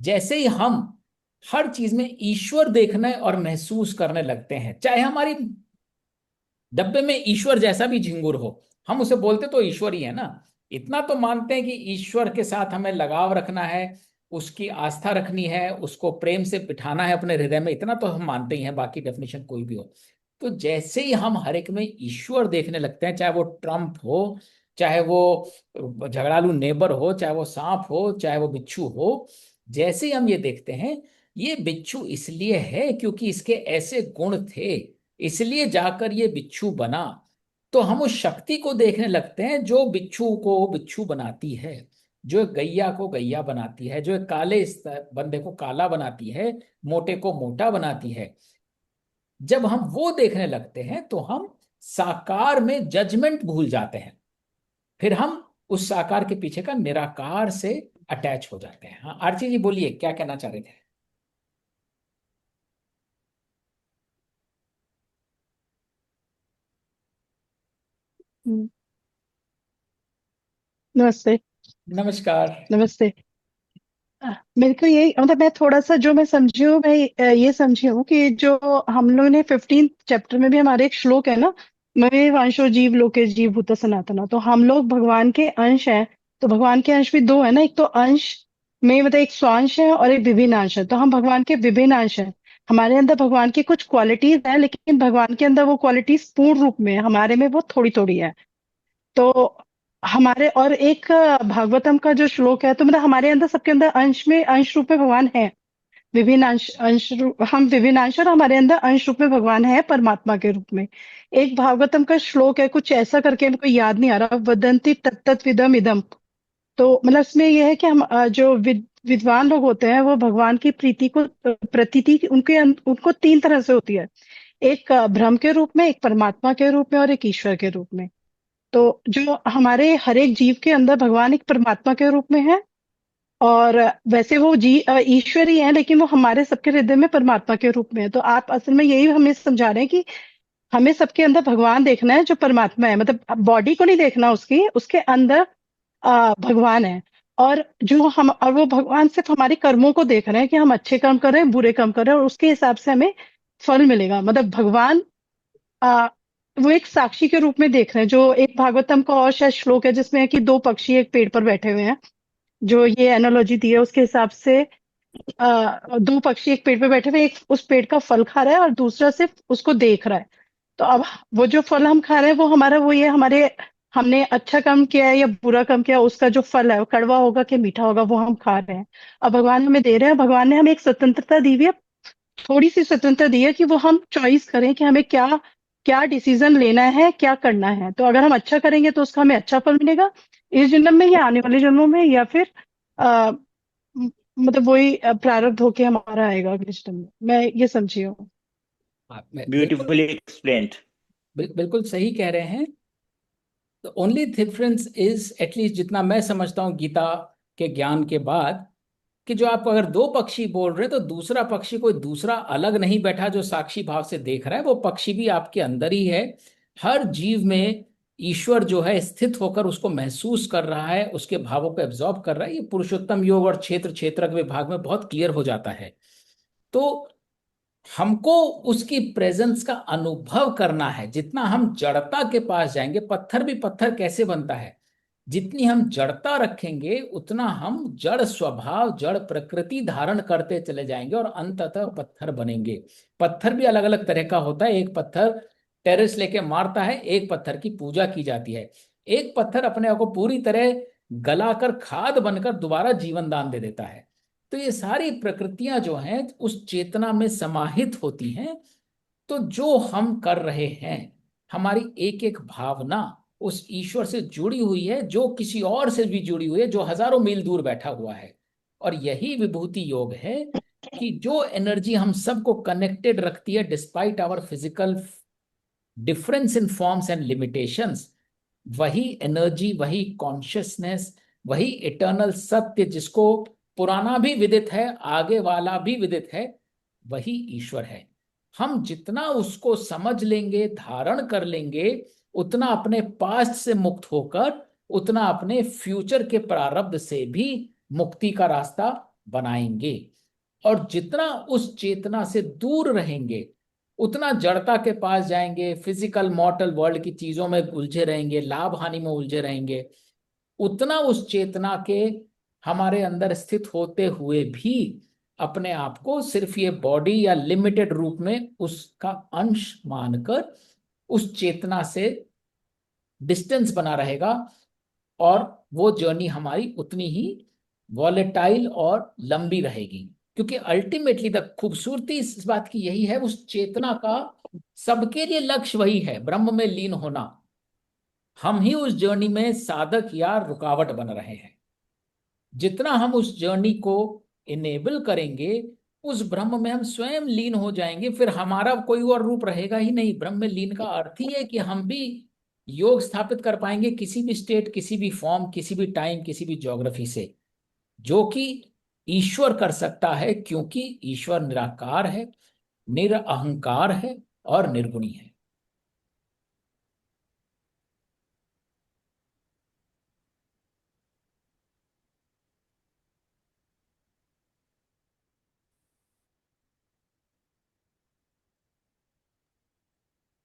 जैसे ही हम हर चीज में ईश्वर देखने और महसूस करने लगते हैं, चाहे हमारी डब्बे में ईश्वर जैसा भी झिंगुर हो, हम उसे बोलते तो ईश्वर ही है ना। इतना तो मानते हैं कि ईश्वर के साथ हमें लगाव रखना है, उसकी आस्था रखनी है, उसको प्रेम से बिठाना है अपने हृदय में। इतना तो हम मानते ही हैं, बाकी डेफिनेशन कोई भी हो। तो जैसे ही हम हर एक में ईश्वर देखने लगते हैं, चाहे वो ट्रम्प हो, चाहे वो झगड़ालू नेबर हो, चाहे वो सांप हो, चाहे वो बिच्छू हो, जैसे ही हम ये देखते हैं, ये बिच्छू इसलिए है क्योंकि इसके ऐसे गुण थे, इसलिए जाकर ये बिच्छू बना। तो हम उस शक्ति को देखने लगते हैं जो बिच्छू को बिच्छू बनाती है, जो एक गैया को गैया बनाती है, जो एक काले बंदे को काला बनाती है, मोटे को मोटा बनाती है। जब हम वो देखने लगते हैं तो हम साकार में जजमेंट भूल जाते हैं। फिर हम उस साकार के पीछे का निराकार से अटैच हो जाते हैं। हाँ आरती जी बोलिए, क्या कहना चाह रहे थे? हम्म, नमस्ते। नमस्कार। नमस्ते। मेरे को ये मतलब मैं थोड़ा सा जो मैं समझी हूँ, मैं ये समझी हूँ कि जो हम लोग ने 15th चैप्टर में भी हमारे एक श्लोक है ना, मैं वांशो जीव लोके जीव भूत सनातना, तो हम लोग भगवान के अंश हैं। तो भगवान के अंश भी दो है ना, एक तो अंश में मतलब एक स्वांश है और एक विभिन्न अंश है। तो हम भगवान के विभिन्न अंश हैं। हमारे अंदर भगवान की कुछ क्वालिटीज है, लेकिन भगवान के अंदर वो क्वालिटीज पूर्ण रूप में है, हमारे में वो थोड़ी थोड़ी है। तो हमारे और एक भागवतम का जो श्लोक है, तो मतलब हमारे अंदर सबके अंदर अंश में अंश रूप में भगवान है। विभिन्न हम विभिन्न अंश, और हमारे अंदर अंश रूप में भगवान है परमात्मा के रूप में। एक भागवतम का श्लोक है कुछ ऐसा करके, मेरे को याद नहीं आ रहा, वदंती तत्त विदम इदम। तो मतलब इसमें यह है कि हम जो विद्वान लोग होते हैं, वो भगवान की प्रीति को प्रतीति उनको तीन तरह से होती है। एक ब्रह्म के रूप में, एक परमात्मा के रूप में, और एक ईश्वर के रूप में। तो जो हमारे हर एक जीव के अंदर भगवान एक परमात्मा के रूप में है, और वैसे वो ईश्वर ही है, लेकिन वो हमारे सबके हृदय में परमात्मा के रूप में है। तो आप असल में यही हमें समझा रहे हैं कि हमें सबके अंदर भगवान देखना है जो परमात्मा है, मतलब बॉडी को नहीं देखना, उसकी उसके अंदर भगवान है। और जो हम, और वो भगवान सिर्फ हमारे कर्मों को देख रहे हैं कि हम अच्छे कर्म कर रहे हैं, बुरे कर्म कर रहे हैं, और उसके हिसाब से हमें फल मिलेगा। मतलब भगवान आ, वो एक साक्षी के रूप में देख रहे हैं। जो एक भागवतम का और शायद श्लोक है जिसमें है कि दो पक्षी एक पेड़ पर बैठे हुए हैं, जो ये एनालॉजी दी है उसके हिसाब से दो पक्षी एक पेड़ पे बैठे हुए, एक उस पेड़ का फल खा रहा है और दूसरा सिर्फ उसको देख रहा है। तो अब वो जो फल हम खा रहे हैं वो हमारा वो ये हमारे हमने अच्छा काम किया है या बुरा काम किया, उसका जो फल है वो कड़वा होगा कि मीठा होगा वो हम खा रहे हैं। अब भगवान हमें दे रहे हैं, भगवान ने हमें एक स्वतंत्रता दी हुई है, थोड़ी सी स्वतंत्रता दी है कि वो हम चॉइस करें कि हमें क्या क्या डिसीजन लेना है, क्या करना है। तो अगर हम अच्छा करेंगे तो उसका हमें अच्छा फल मिलेगा इस जन्म में या आने वाले जन्मों में, या फिर आ, मतलब वही प्रारब्ध होके हमारा आएगा अगले जन्म में। मैं ये समझी हूँ। बिल्कुल ब्यूटीफुली एक्सप्लेन्ड। बिल्कुल सही कह रहे हैं। The only difference is, at least जितना मैं समझता हूँ गीता के ज्ञान के बाद, कि जो आप अगर दो पक्षी बोल रहे हैं तो दूसरा पक्षी कोई दूसरा अलग नहीं बैठा जो साक्षी भाव से देख रहा है, वो पक्षी भी आपके अंदर ही है। हर जीव में ईश्वर जो है स्थित होकर उसको महसूस कर रहा है, उसके भावों को एब्जॉर्ब कर रहा है। ये पुरुषोत्तम योग और क्षेत्र क्षेत्रक विभाग में बहुत क्लियर हो जाता है। तो हमको उसकी प्रेजेंस का अनुभव करना है। जितना हम जड़ता के पास जाएंगे, पत्थर भी पत्थर कैसे बनता है, जितनी हम जड़ता रखेंगे उतना हम जड़ स्वभाव जड़ प्रकृति धारण करते चले जाएंगे और अंततः पत्थर बनेंगे। पत्थर भी अलग अलग तरह का होता है। एक पत्थर टेरेस लेके मारता है, एक पत्थर की पूजा की जाती है, एक पत्थर अपने आप को पूरी तरह गलाकर खाद बनकर दोबारा जीवन दान दे देता है। तो ये सारी प्रकृतियां जो हैं उस चेतना में समाहित होती हैं। तो जो हम कर रहे हैं, हमारी एक एक भावना उस ईश्वर से जुड़ी हुई है, जो किसी और से भी जुड़ी हुई है, जो हजारों मील दूर बैठा हुआ है। और यही विभूति योग है कि जो एनर्जी हम सबको कनेक्टेड रखती है despite our physical difference in forms and limitations, वही एनर्जी, वही कॉन्शियसनेस, वही इटर्नल सत्य जिसको पुराना भी विदित है, आगे वाला भी विदित है, वही ईश्वर है। हम जितना उसको समझ लेंगे, धारण कर लेंगे, उतना अपने पास्ट से मुक्त होकर उतना अपने फ्यूचर के प्रारब्ध से भी मुक्ति का रास्ता बनाएंगे। और जितना उस चेतना से दूर रहेंगे उतना जड़ता के पास जाएंगे, फिजिकल मॉर्टल वर्ल्ड की चीजों में उलझे रहेंगे, लाभ हानि में उलझे रहेंगे। उतना उस चेतना के हमारे अंदर स्थित होते हुए भी अपने आप को सिर्फ ये बॉडी या लिमिटेड रूप में उसका अंश मानकर उस चेतना से डिस्टेंस बना रहेगा। और वो जर्नी हमारी उतनी ही वॉलेटाइल और लंबी रहेगी, क्योंकि अल्टीमेटली द खूबसूरती इस बात की यही है, उस चेतना का सबके लिए लक्ष्य वही है, ब्रह्म में लीन होना। हम ही उस जर्नी में साधक या रुकावट बन रहे हैं। जितना हम उस जर्नी को इनेबल करेंगे, उस ब्रह्म में हम स्वयं लीन हो जाएंगे। फिर हमारा कोई और रूप रहेगा ही नहीं। ब्रह्म में लीन का अर्थ ही है कि हम भी योग स्थापित कर पाएंगे किसी भी स्टेट, किसी भी फॉर्म, किसी भी टाइम, किसी भी ज्योग्राफी से, जो कि ईश्वर कर सकता है, क्योंकि ईश्वर निराकार है, निरअहंकार है और निर्गुणी है।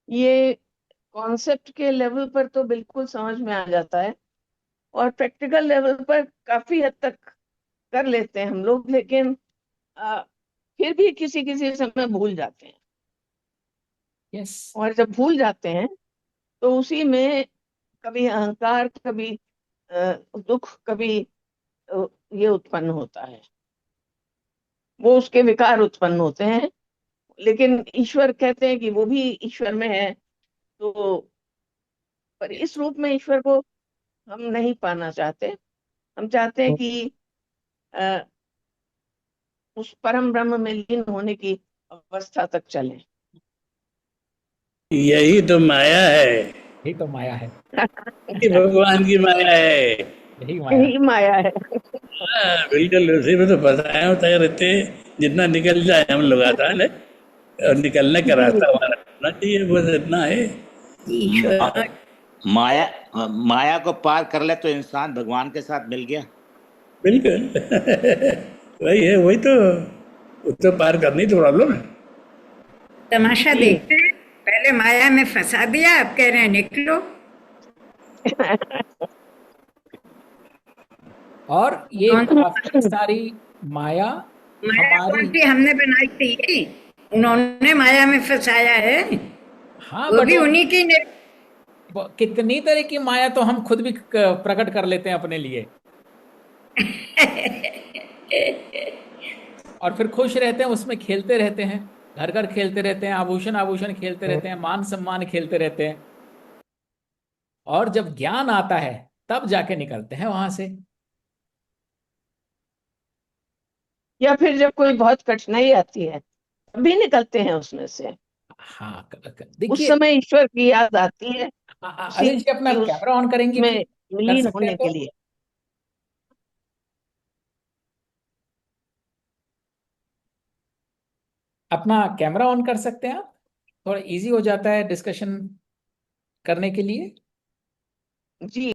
ये कॉन्सेप्ट के लेवल पर तो बिल्कुल समझ में आ जाता है, और प्रैक्टिकल लेवल पर काफी हद तक कर लेते हैं हम लोग, लेकिन आ, फिर भी किसी किसी समय भूल जाते हैं। यस। और जब भूल जाते हैं तो उसी में कभी अहंकार, कभी दुख, कभी ये उत्पन्न होता है, वो उसके विकार उत्पन्न होते हैं। लेकिन ईश्वर कहते हैं कि वो भी ईश्वर में है। तो पर इस रूप में ईश्वर को हम नहीं पाना चाहते। हम चाहते हैं कि अ, उस परम ब्रह्म में लीन होने की अवस्था तक चलें। यही तो माया है, यही तो माया है। कि भगवान की माया है। यही माया है। यही माया है। हाँ, बिल्कुल उसी में तो फंसाए होते रहते। जितना निकल जाए हम लोग आसान है, और निकलने का जी। रास्ता हमारा होना चाहिए, बस इतना है। ईश्वर माया माया को पार कर ले तो इंसान भगवान के साथ मिल गया। बिल्कुल वही है, वही तो, उसको पार करनी तो प्रॉब्लम है। तमाशा जी। देखते हैं, पहले माया में फंसा दिया, अब कह रहे हैं निकलो। और ये कौन काफी सारी माया माया हमारी, कौन सी हमने बनाई थी? उन्होंने माया में फंसाया है, हाँ वो बट भी उन्हीं की ने। कितनी तरह की माया तो हम खुद भी प्रकट कर लेते हैं अपने लिए, और फिर खुश रहते हैं, उसमें खेलते रहते हैं, घर घर खेलते रहते हैं, आभूषण आभूषण खेलते रहते हैं, मान सम्मान खेलते रहते हैं, और जब ज्ञान आता है तब जाके निकलते हैं वहां से। या फिर जब कोई बहुत कठिनाई आती है तभी निकलते हैं उसमें से। हाँ उस देखिए, समय ईश्वर की याद आती है, उसी अनिल जी अपना की कैमरा ऑन करेंगे उसमें प्लीज? कर विलीन सकते हैं होने के तो? लिए। अपना कैमरा ऑन कर सकते हैं आप? थोड़ा इजी हो जाता है डिस्कशन करने के लिए। जी।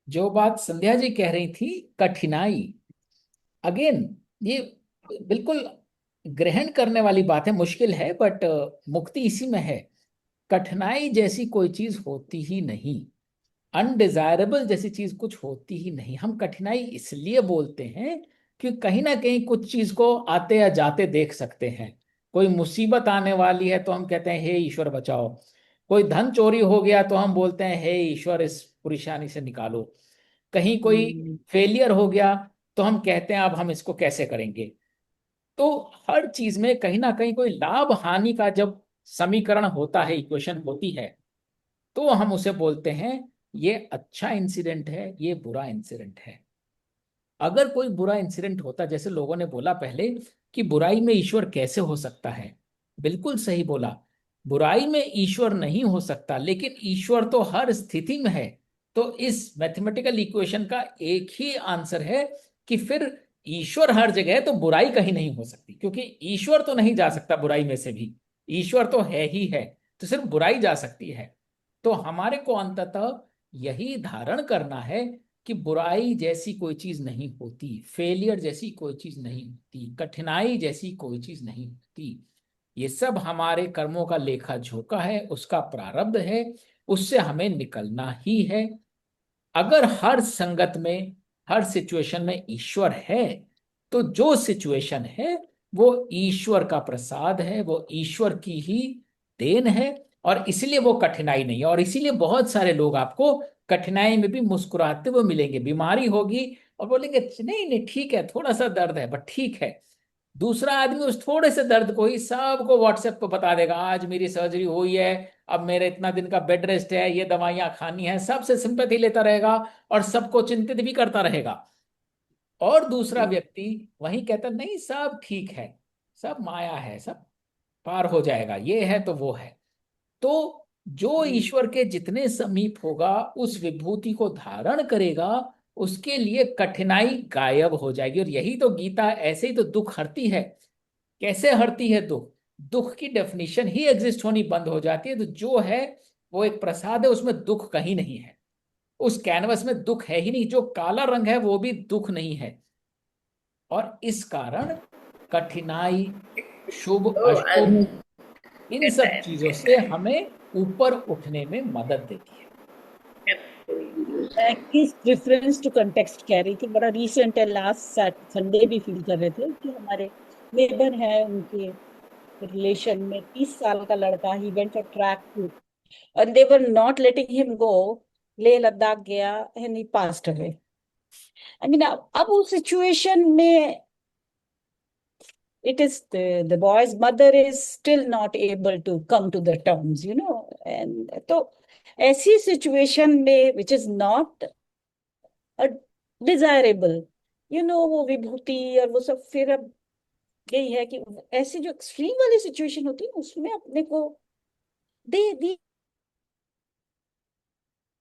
जो बात संध्या जी कह रही थी, कठिनाई, अगेन ये बिल्कुल ग्रहण करने वाली बात है, मुश्किल है बट मुक्ति इसी में है। कठिनाई जैसी कोई चीज होती ही नहीं, अनडिजायरेबल जैसी चीज कुछ होती ही नहीं। हम कठिनाई इसलिए बोलते हैं कि कहीं ना कहीं कुछ चीज को आते या जाते देख सकते हैं। कोई मुसीबत आने वाली है तो हम कहते हैं हे ईश्वर बचाओ। कोई धन चोरी हो गया तो हम बोलते हैं हे ईश्वर इस परेशानी से निकालो। कहीं कोई फेलियर हो गया तो हम कहते हैं अब हम इसको कैसे करेंगे। तो हर चीज में कहीं ना कहीं कोई लाभ हानि का जब समीकरण होता है, इक्वेशन होती है, तो हम उसे बोलते हैं ये अच्छा इंसिडेंट है, ये बुरा इंसिडेंट है। अगर कोई बुरा इंसिडेंट होता, जैसे लोगों ने बोला पहले कि बुराई में ईश्वर कैसे हो सकता है, बिल्कुल सही बोला, बुराई में ईश्वर नहीं हो सकता, लेकिन ईश्वर तो हर स्थिति में है। तो इस मैथमेटिकल इक्वेशन का एक ही आंसर है कि फिर ईश्वर हर जगह है तो बुराई कहीं नहीं हो सकती, क्योंकि ईश्वर तो नहीं जा सकता बुराई में से भी, ईश्वर तो है ही है, तो सिर्फ बुराई जा सकती है। तो हमारे को अंततः यही धारण करना है कि बुराई जैसी कोई चीज नहीं होती, फेलियर जैसी कोई चीज नहीं होती, कठिनाई जैसी कोई चीज नहीं होती। ये सब हमारे कर्मों का लेखा जोखा है, उसका प्रारब्ध है, उससे हमें निकलना ही है। अगर हर संगत में, हर सिचुएशन में ईश्वर है, तो जो सिचुएशन है वो ईश्वर का प्रसाद है, वो ईश्वर की ही देन है, और इसीलिए वो कठिनाई नहीं है। और इसीलिए बहुत सारे लोग आपको कठिनाई में भी मुस्कुराते हुए मिलेंगे। बीमारी होगी और बोलेंगे नहीं नहीं ठीक है, थोड़ा सा दर्द है बट ठीक है। दूसरा आदमी उस थोड़े से दर्द को ही सबको व्हाट्सएप पे बता देगा, आज मेरी सर्जरी हुई है, अब मेरे इतना दिन का बेड रेस्ट है, ये दवाइयां खानी है, सबसे सिंपैथी लेता रहेगा और सबको चिंतित भी करता रहेगा। और दूसरा व्यक्ति वही कहता नहीं सब ठीक है, सब माया है, सब पार हो जाएगा, ये है तो वो है। तो जो ईश्वर के जितने समीप होगा, उस विभूति को धारण करेगा, उसके लिए कठिनाई गायब हो जाएगी। और यही तो गीता ऐसे ही तो दुख हरती है। कैसे हरती है दुख? दुख की डेफिनेशन ही एग्जिस्ट होनी बंद हो जाती है। तो जो है वो एक प्रसाद है, उसमें दुख कहीं नहीं है। उस कैनवस में दुख है ही नहीं, जो काला रंग है वो भी दुख नहीं है। और इस कारण कठिनाई, शुभ तो अशुभ, आदमी इन कहता सब है चीजों से हमें ऊपर उठने में मदद देती है। मैं किस रेफरेंस टू कंटेक्स्ट कह रही थी, बड़ा रीसेंट है, लास्ट संडे भी फील कर रहे थे कि हमारे नेबर है, उनके रिलेशन में 30 साल का लड़का, he went for track and they were not letting him go. Leh Ladakh गया and he passed away. I mean, अब उस सिचुएशन में it is the boy's mother is still not able to come to the terms, and तो ऐसी situation में which is not a desirable, वो विभूति और वो सब, फिर अब यही है कि ऐसी जो एक्सट्रीम वाली सिचुएशन होती है उसमें अपने को दे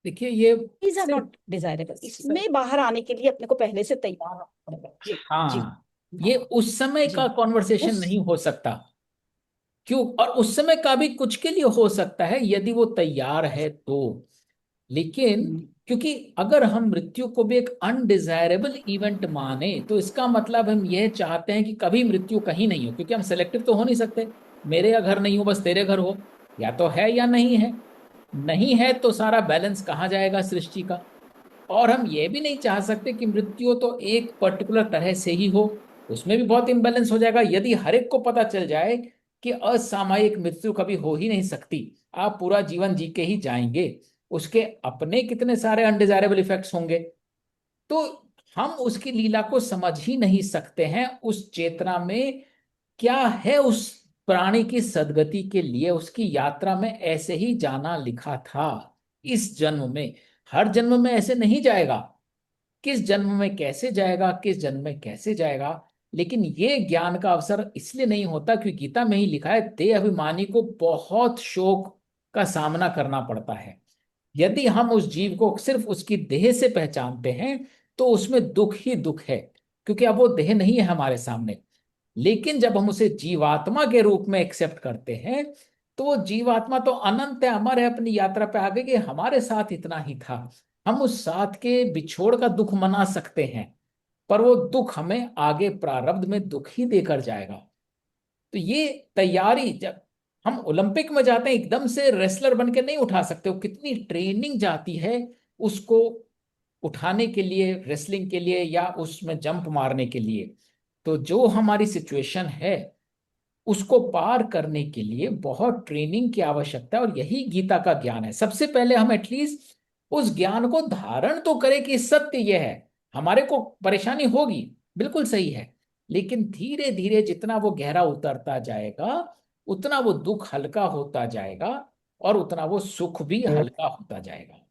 देखिए ये these are not desirable, इसमें बाहर आने के लिए अपने को पहले से तैयार होना पड़ेगा। जी जी हाँ, ये उस समय जी का कॉन्वर्सेशन उस नहीं हो सकता। क्यों? और उस समय का भी कुछ के लिए हो सकता है यदि वो तैयार है तो। लेकिन क्योंकि अगर हम मृत्यु को भी एक अनडिजायरेबल इवेंट माने, तो इसका मतलब हम यह चाहते हैं कि कभी मृत्यु कहीं नहीं हो, क्योंकि हम सेलेक्टिव तो हो नहीं सकते। मेरे घर नहीं हो बस तेरे घर हो, या तो है या नहीं है। नहीं है तो सारा बैलेंस कहाँ जाएगा सृष्टि का। और हम ये भी नहीं चाह सकते कि मृत्यु तो एक पर्टिकुलर तरह से ही हो, उसमें भी बहुत इम्बैलेंस हो जाएगा। यदि हर एक को पता चल जाए कि असामयिक मृत्यु कभी हो ही नहीं सकती, आप पूरा जीवन जी के ही जाएंगे, उसके अपने कितने सारे अनडिजायरेबल इफेक्ट्स होंगे। तो हम उसकी लीला को समझ ही नहीं सकते हैं। उस चेतना में क्या है, उस प्राणी की सदगति के लिए उसकी यात्रा में ऐसे ही जाना लिखा था। इस जन्म में, हर जन्म में ऐसे नहीं जाएगा। किस जन्म में कैसे जाएगा, किस जन्म में कैसे जाएगा, लेकिन ये ज्ञान का अवसर इसलिए नहीं होता क्योंकि गीता में ही लिखा है, देह अभिमानी को बहुत शोक का सामना करना पड़ता है। यदि हम उस जीव को सिर्फ उसकी देह से पहचानते हैं तो उसमें दुख ही दुख है, क्योंकि अब वो देह नहीं है हमारे सामने। लेकिन जब हम उसे जीवात्मा के रूप में एक्सेप्ट करते हैं, तो वो जीवात्मा तो अनंत है, अमर है, अपनी यात्रा पे आगे कि हमारे साथ इतना ही था। हम उस साथ के बिछोड़ का दुख मना सकते हैं, पर वो दुख हमें आगे प्रारब्ध में दुख ही देकर जाएगा। तो ये तैयारी, जब हम ओलंपिक में जाते हैं एकदम से रेसलर बन के नहीं उठा सकते, वो कितनी ट्रेनिंग जाती है उसको उठाने के लिए, रेसलिंग के लिए या उसमें जंप मारने के लिए। तो जो हमारी सिचुएशन है उसको पार करने के लिए बहुत ट्रेनिंग की आवश्यकता है, और यही गीता का ज्ञान है। सबसे पहले हम एटलीस्ट उस ज्ञान को धारण तो करें कि सत्य यह है। हमारे को परेशानी होगी, बिल्कुल सही है, लेकिन धीरे धीरे जितना वो गहरा उतरता जाएगा उतना वो दुख हल्का होता जाएगा, और उतना वो सुख भी हल्का होता जाएगा।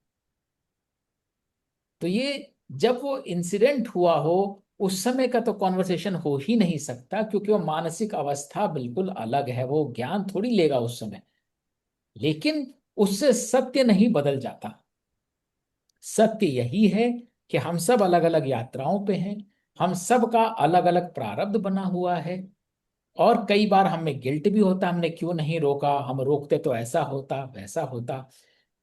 तो ये जब वो इंसिडेंट हुआ हो उस समय का तो कॉन्वर्सेशन हो ही नहीं सकता, क्योंकि वो मानसिक अवस्था बिल्कुल अलग है, वो ज्ञान थोड़ी लेगा उस समय। लेकिन उससे सत्य नहीं बदल जाता। सत्य यही है कि हम सब अलग अलग यात्राओं पे हैं, हम सब का अलग अलग प्रारब्ध बना हुआ है, और कई बार हमें गिल्ट भी होता, हमने क्यों नहीं रोका, हम रोकते तो ऐसा होता वैसा होता।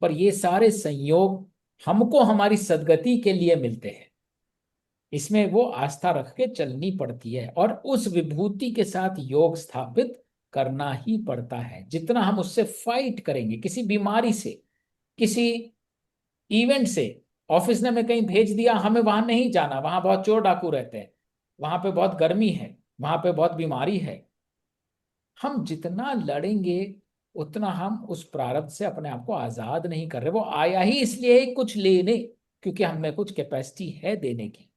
पर ये सारे संयोग हमको हमारी सदगति के लिए मिलते हैं, इसमें वो आस्था रख के चलनी पड़ती है, और उस विभूति के साथ योग स्थापित करना ही पड़ता है। जितना हम उससे फाइट करेंगे, किसी बीमारी से, किसी इवेंट से, ऑफिस ने हमें कहीं भेज दिया, हमें वहां नहीं जाना, वहां बहुत चोर डाकू रहते हैं, वहां पे बहुत गर्मी है, वहां पे बहुत बीमारी है, हम जितना लड़ेंगे उतना हम उस प्रारब्ध से अपने आप को आजाद नहीं कर रहे। वो आया ही इसलिए है कुछ लेने, क्योंकि हमें कुछ कैपेसिटी है देने की।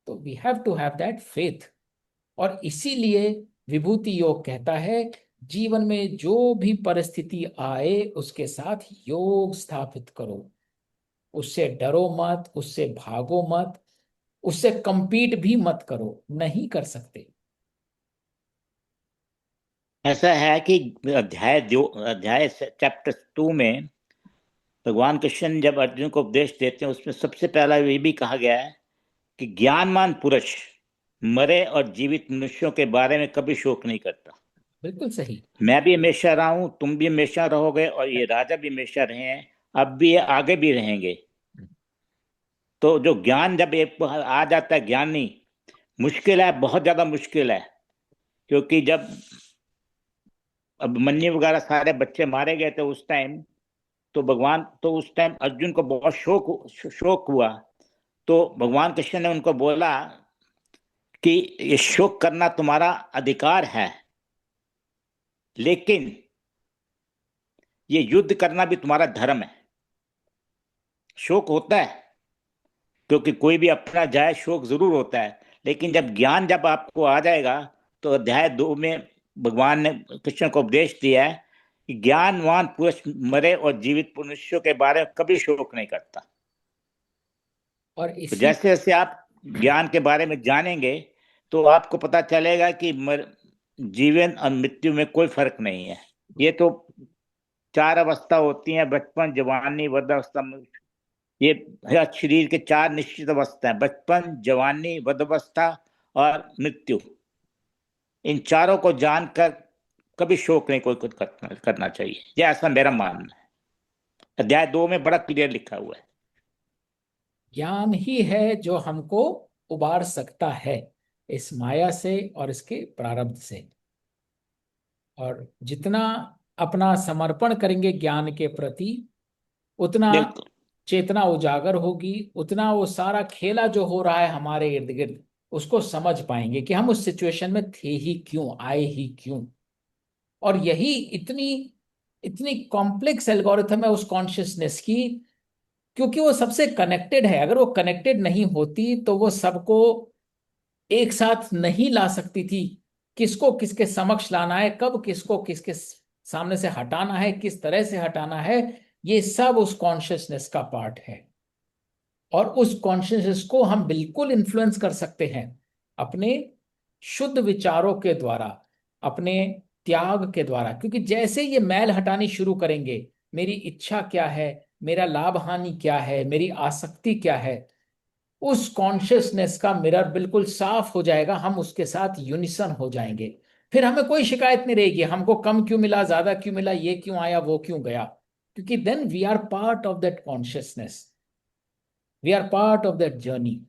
तो we have to have that faith. और इसीलिए विभूति योग कहता है, जीवन में जो भी परिस्थिति आए उसके साथ योग स्थापित करो, उससे डरो मत, उससे भागो मत, उससे कंपीट भी मत करो, नहीं कर सकते। ऐसा है कि अध्याय चैप्टर 2 में भगवान कृष्ण जब अर्जुन को उपदेश देते हैं उसमें सबसे पहला ये भी कहा गया है कि ज्ञानवान पुरुष मरे और जीवित मनुष्यों के बारे में कभी शोक नहीं करता। बिल्कुल सही। मैं भी हमेशा रहा हूं, तुम भी हमेशा रहोगे, और ये राजा भी हमेशा रहे हैं, अब भी ये आगे भी रहेंगे। तो जो ज्ञान जब एक आ जाता है, ज्ञानी मुश्किल है, बहुत ज्यादा मुश्किल है। क्योंकि जब अभिमन्यु वगैरह सारे बच्चे मारे गए थे उस टाइम, तो उस टाइम अर्जुन को बहुत शोक हुआ। तो भगवान कृष्ण ने उनको बोला कि ये शोक करना तुम्हारा अधिकार है, लेकिन ये युद्ध करना भी तुम्हारा धर्म है। शोक होता है, क्योंकि कोई भी अपना जाए शोक जरूर होता है, लेकिन जब आपको आ जाएगा, तो अध्याय 2 में भगवान ने कृष्ण को उपदेश दिया है कि ज्ञानवान पुरुष मरे और जीवित मनुष्यों के बारे में कभी शोक नहीं करता। और तो इसी जैसे जैसे आप ज्ञान के बारे में जानेंगे तो आपको पता चलेगा कि जीवन और मृत्यु में कोई फर्क नहीं है। ये तो 4 अवस्था होती हैं, बचपन, जवानी, वृद्धावस्था। ये शरीर के 4 निश्चित अवस्था हैं, बचपन, जवानी, वृद्धावस्था और मृत्यु। इन चारों को जानकर कभी शोक नहीं कोई कुछ करना चाहिए, ये ऐसा मेरा मानना है। अध्याय 2 में बड़ा क्लियर लिखा हुआ है। ज्ञान ही है जो हमको उबार सकता है इस माया से और इसके प्रारब्ध से। और जितना अपना समर्पण करेंगे ज्ञान के प्रति, उतना बिल्कुल। चेतना उजागर होगी, उतना वो सारा खेला जो हो रहा है हमारे इर्द गिर्द उसको समझ पाएंगे कि हम उस सिचुएशन में थे ही क्यों, आए ही क्यों। और यही इतनी इतनी कॉम्प्लेक्स एल्गोरिथम है उस कॉन्शियसनेस की, क्योंकि वो सबसे कनेक्टेड है। अगर वो कनेक्टेड नहीं होती तो वो सबको एक साथ नहीं ला सकती थी। किसको किसके समक्ष लाना है, कब किसको किसके सामने से हटाना है, किस तरह से हटाना है, ये सब उस कॉन्शियसनेस का पार्ट है। और उस कॉन्शियसनेस को हम बिल्कुल इन्फ्लुएंस कर सकते हैं अपने शुद्ध विचारों के द्वारा, अपने त्याग के द्वारा। क्योंकि जैसे ये मैल हटानी शुरू करेंगे, मेरी इच्छा क्या है, मेरा लाभ हानि क्या है, मेरी आसक्ति क्या है, उस कॉन्शियसनेस का मिरर बिल्कुल साफ हो जाएगा, हम उसके साथ यूनिसन हो जाएंगे। फिर हमें कोई शिकायत नहीं रहेगी, हमको कम क्यों मिला, ज्यादा क्यों मिला, ये क्यों आया, वो क्यों गया। क्योंकि then we are part of that consciousness, we are part of that journey.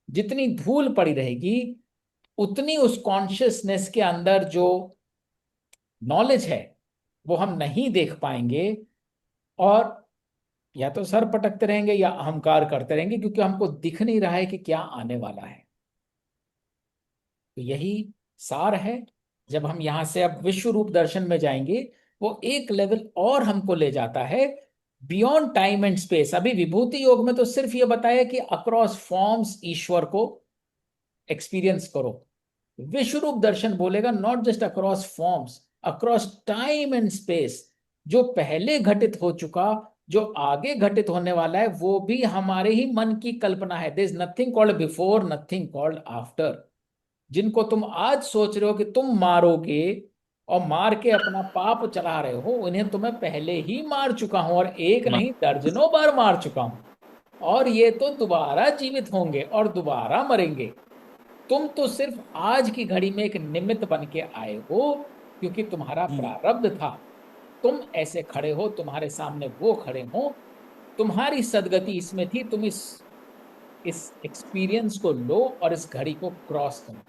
जितनी धूल पड़ी रहेगी उतनी उस कॉन्शियसनेस के अंदर जो नॉलेज है वो हम नहीं देख पाएंगे, और या तो सर पटकते रहेंगे या अहंकार करते रहेंगे, क्योंकि हमको दिख नहीं रहा है कि क्या आने वाला है। तो यही सार है। जब हम यहां से अब विश्व रूप दर्शन में जाएंगे, वो एक लेवल और हमको ले जाता है बियॉन्ड टाइम एंड स्पेस। अभी विभूति योग में तो सिर्फ ये बताया कि अक्रॉस फॉर्म्स ईश्वर को एक्सपीरियंस करो। विश्व रूप दर्शन बोलेगा not just across forms, across time and space. जो पहले घटित हो चुका, जो आगे घटित होने वाला है, वो भी हमारे ही मन की कल्पना है। There is nothing called before, nothing called after. जिनको तुम आज सोच रहे हो कि तुम मारोगे और मार के अपना पाप चला रहे हो, उन्हें तुम्हें पहले ही मार चुका हूं, और एक नहीं दर्जनों बार मार चुका हूं। और ये तो दोबारा जीवित होंगे और दोबारा मरेंगे। तुम तो सिर्फ आज की घड़ी में एक निमित्त बन के आए हो, क्योंकि तुम्हारा प्रारब्ध था। तुम ऐसे खड़े हो, तुम्हारे सामने वो खड़े हो, तुम्हारी सदगति इसमें थी, तुम इस एक्सपीरियंस को लो और इस घड़ी को क्रॉस करो।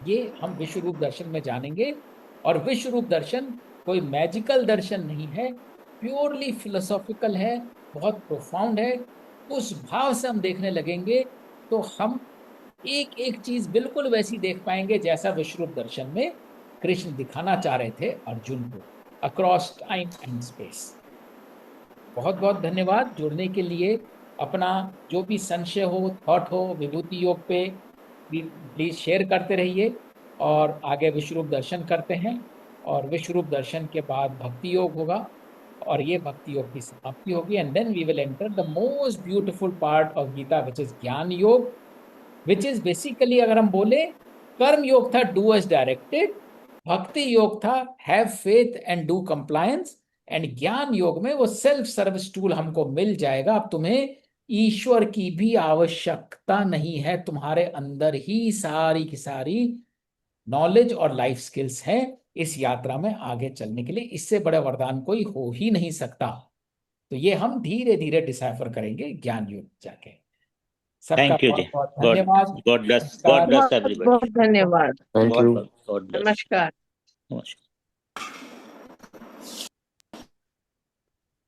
ये हम विश्व रूप दर्शन में जानेंगे। और विश्व रूप दर्शन कोई मैजिकल दर्शन नहीं है, प्योरली फिलोसॉफिकल है, बहुत प्रोफाउंड है। उस भाव से हम देखने लगेंगे तो हम एक एक चीज बिल्कुल वैसी देख पाएंगे जैसा विश्व रूप दर्शन में कृष्ण दिखाना चाह रहे थे अर्जुन को, अक्रॉस टाइम एंड स्पेस। बहुत बहुत धन्यवाद जुड़ने के लिए। अपना जो भी संशय हो, थॉट हो विभूति योग पे, प्लीज शेयर करते रहिए। और आगे विश्व रूप दर्शन करते हैं, और विश्व रूप दर्शन के बाद भक्ति योग होगा, और ये भक्ति योग की समाप्ति होगी। And then we will enter the most beautiful part of Gita, which is gyan yoga, which is basically, अगर हम बोले, कर्म योग था डू एज डायरेक्टेड, भक्ति योग था have faith and do compliance, and ज्ञान योग में वो सेल्फ सर्विस टूल हमको मिल जाएगा। अब तुम्हें ईश्वर की भी आवश्यकता नहीं है, तुम्हारे अंदर ही सारी की सारी नॉलेज और लाइफ स्किल्स हैं इस यात्रा में आगे चलने के लिए। इससे बड़ा वरदान कोई हो ही नहीं सकता। तो ये हम धीरे धीरे डिसाइफर करेंगे ज्ञान योग जाके। सबका थैंक यू जी। बहुत बहुत गॉड धन्यवाद। गॉड ब्लेस नमस्कार। गॉड ब्लेस बहुत एवरीबॉडी। बहुत धन्यवाद। Thank you. God bless. नमस्कार। नमस्कार।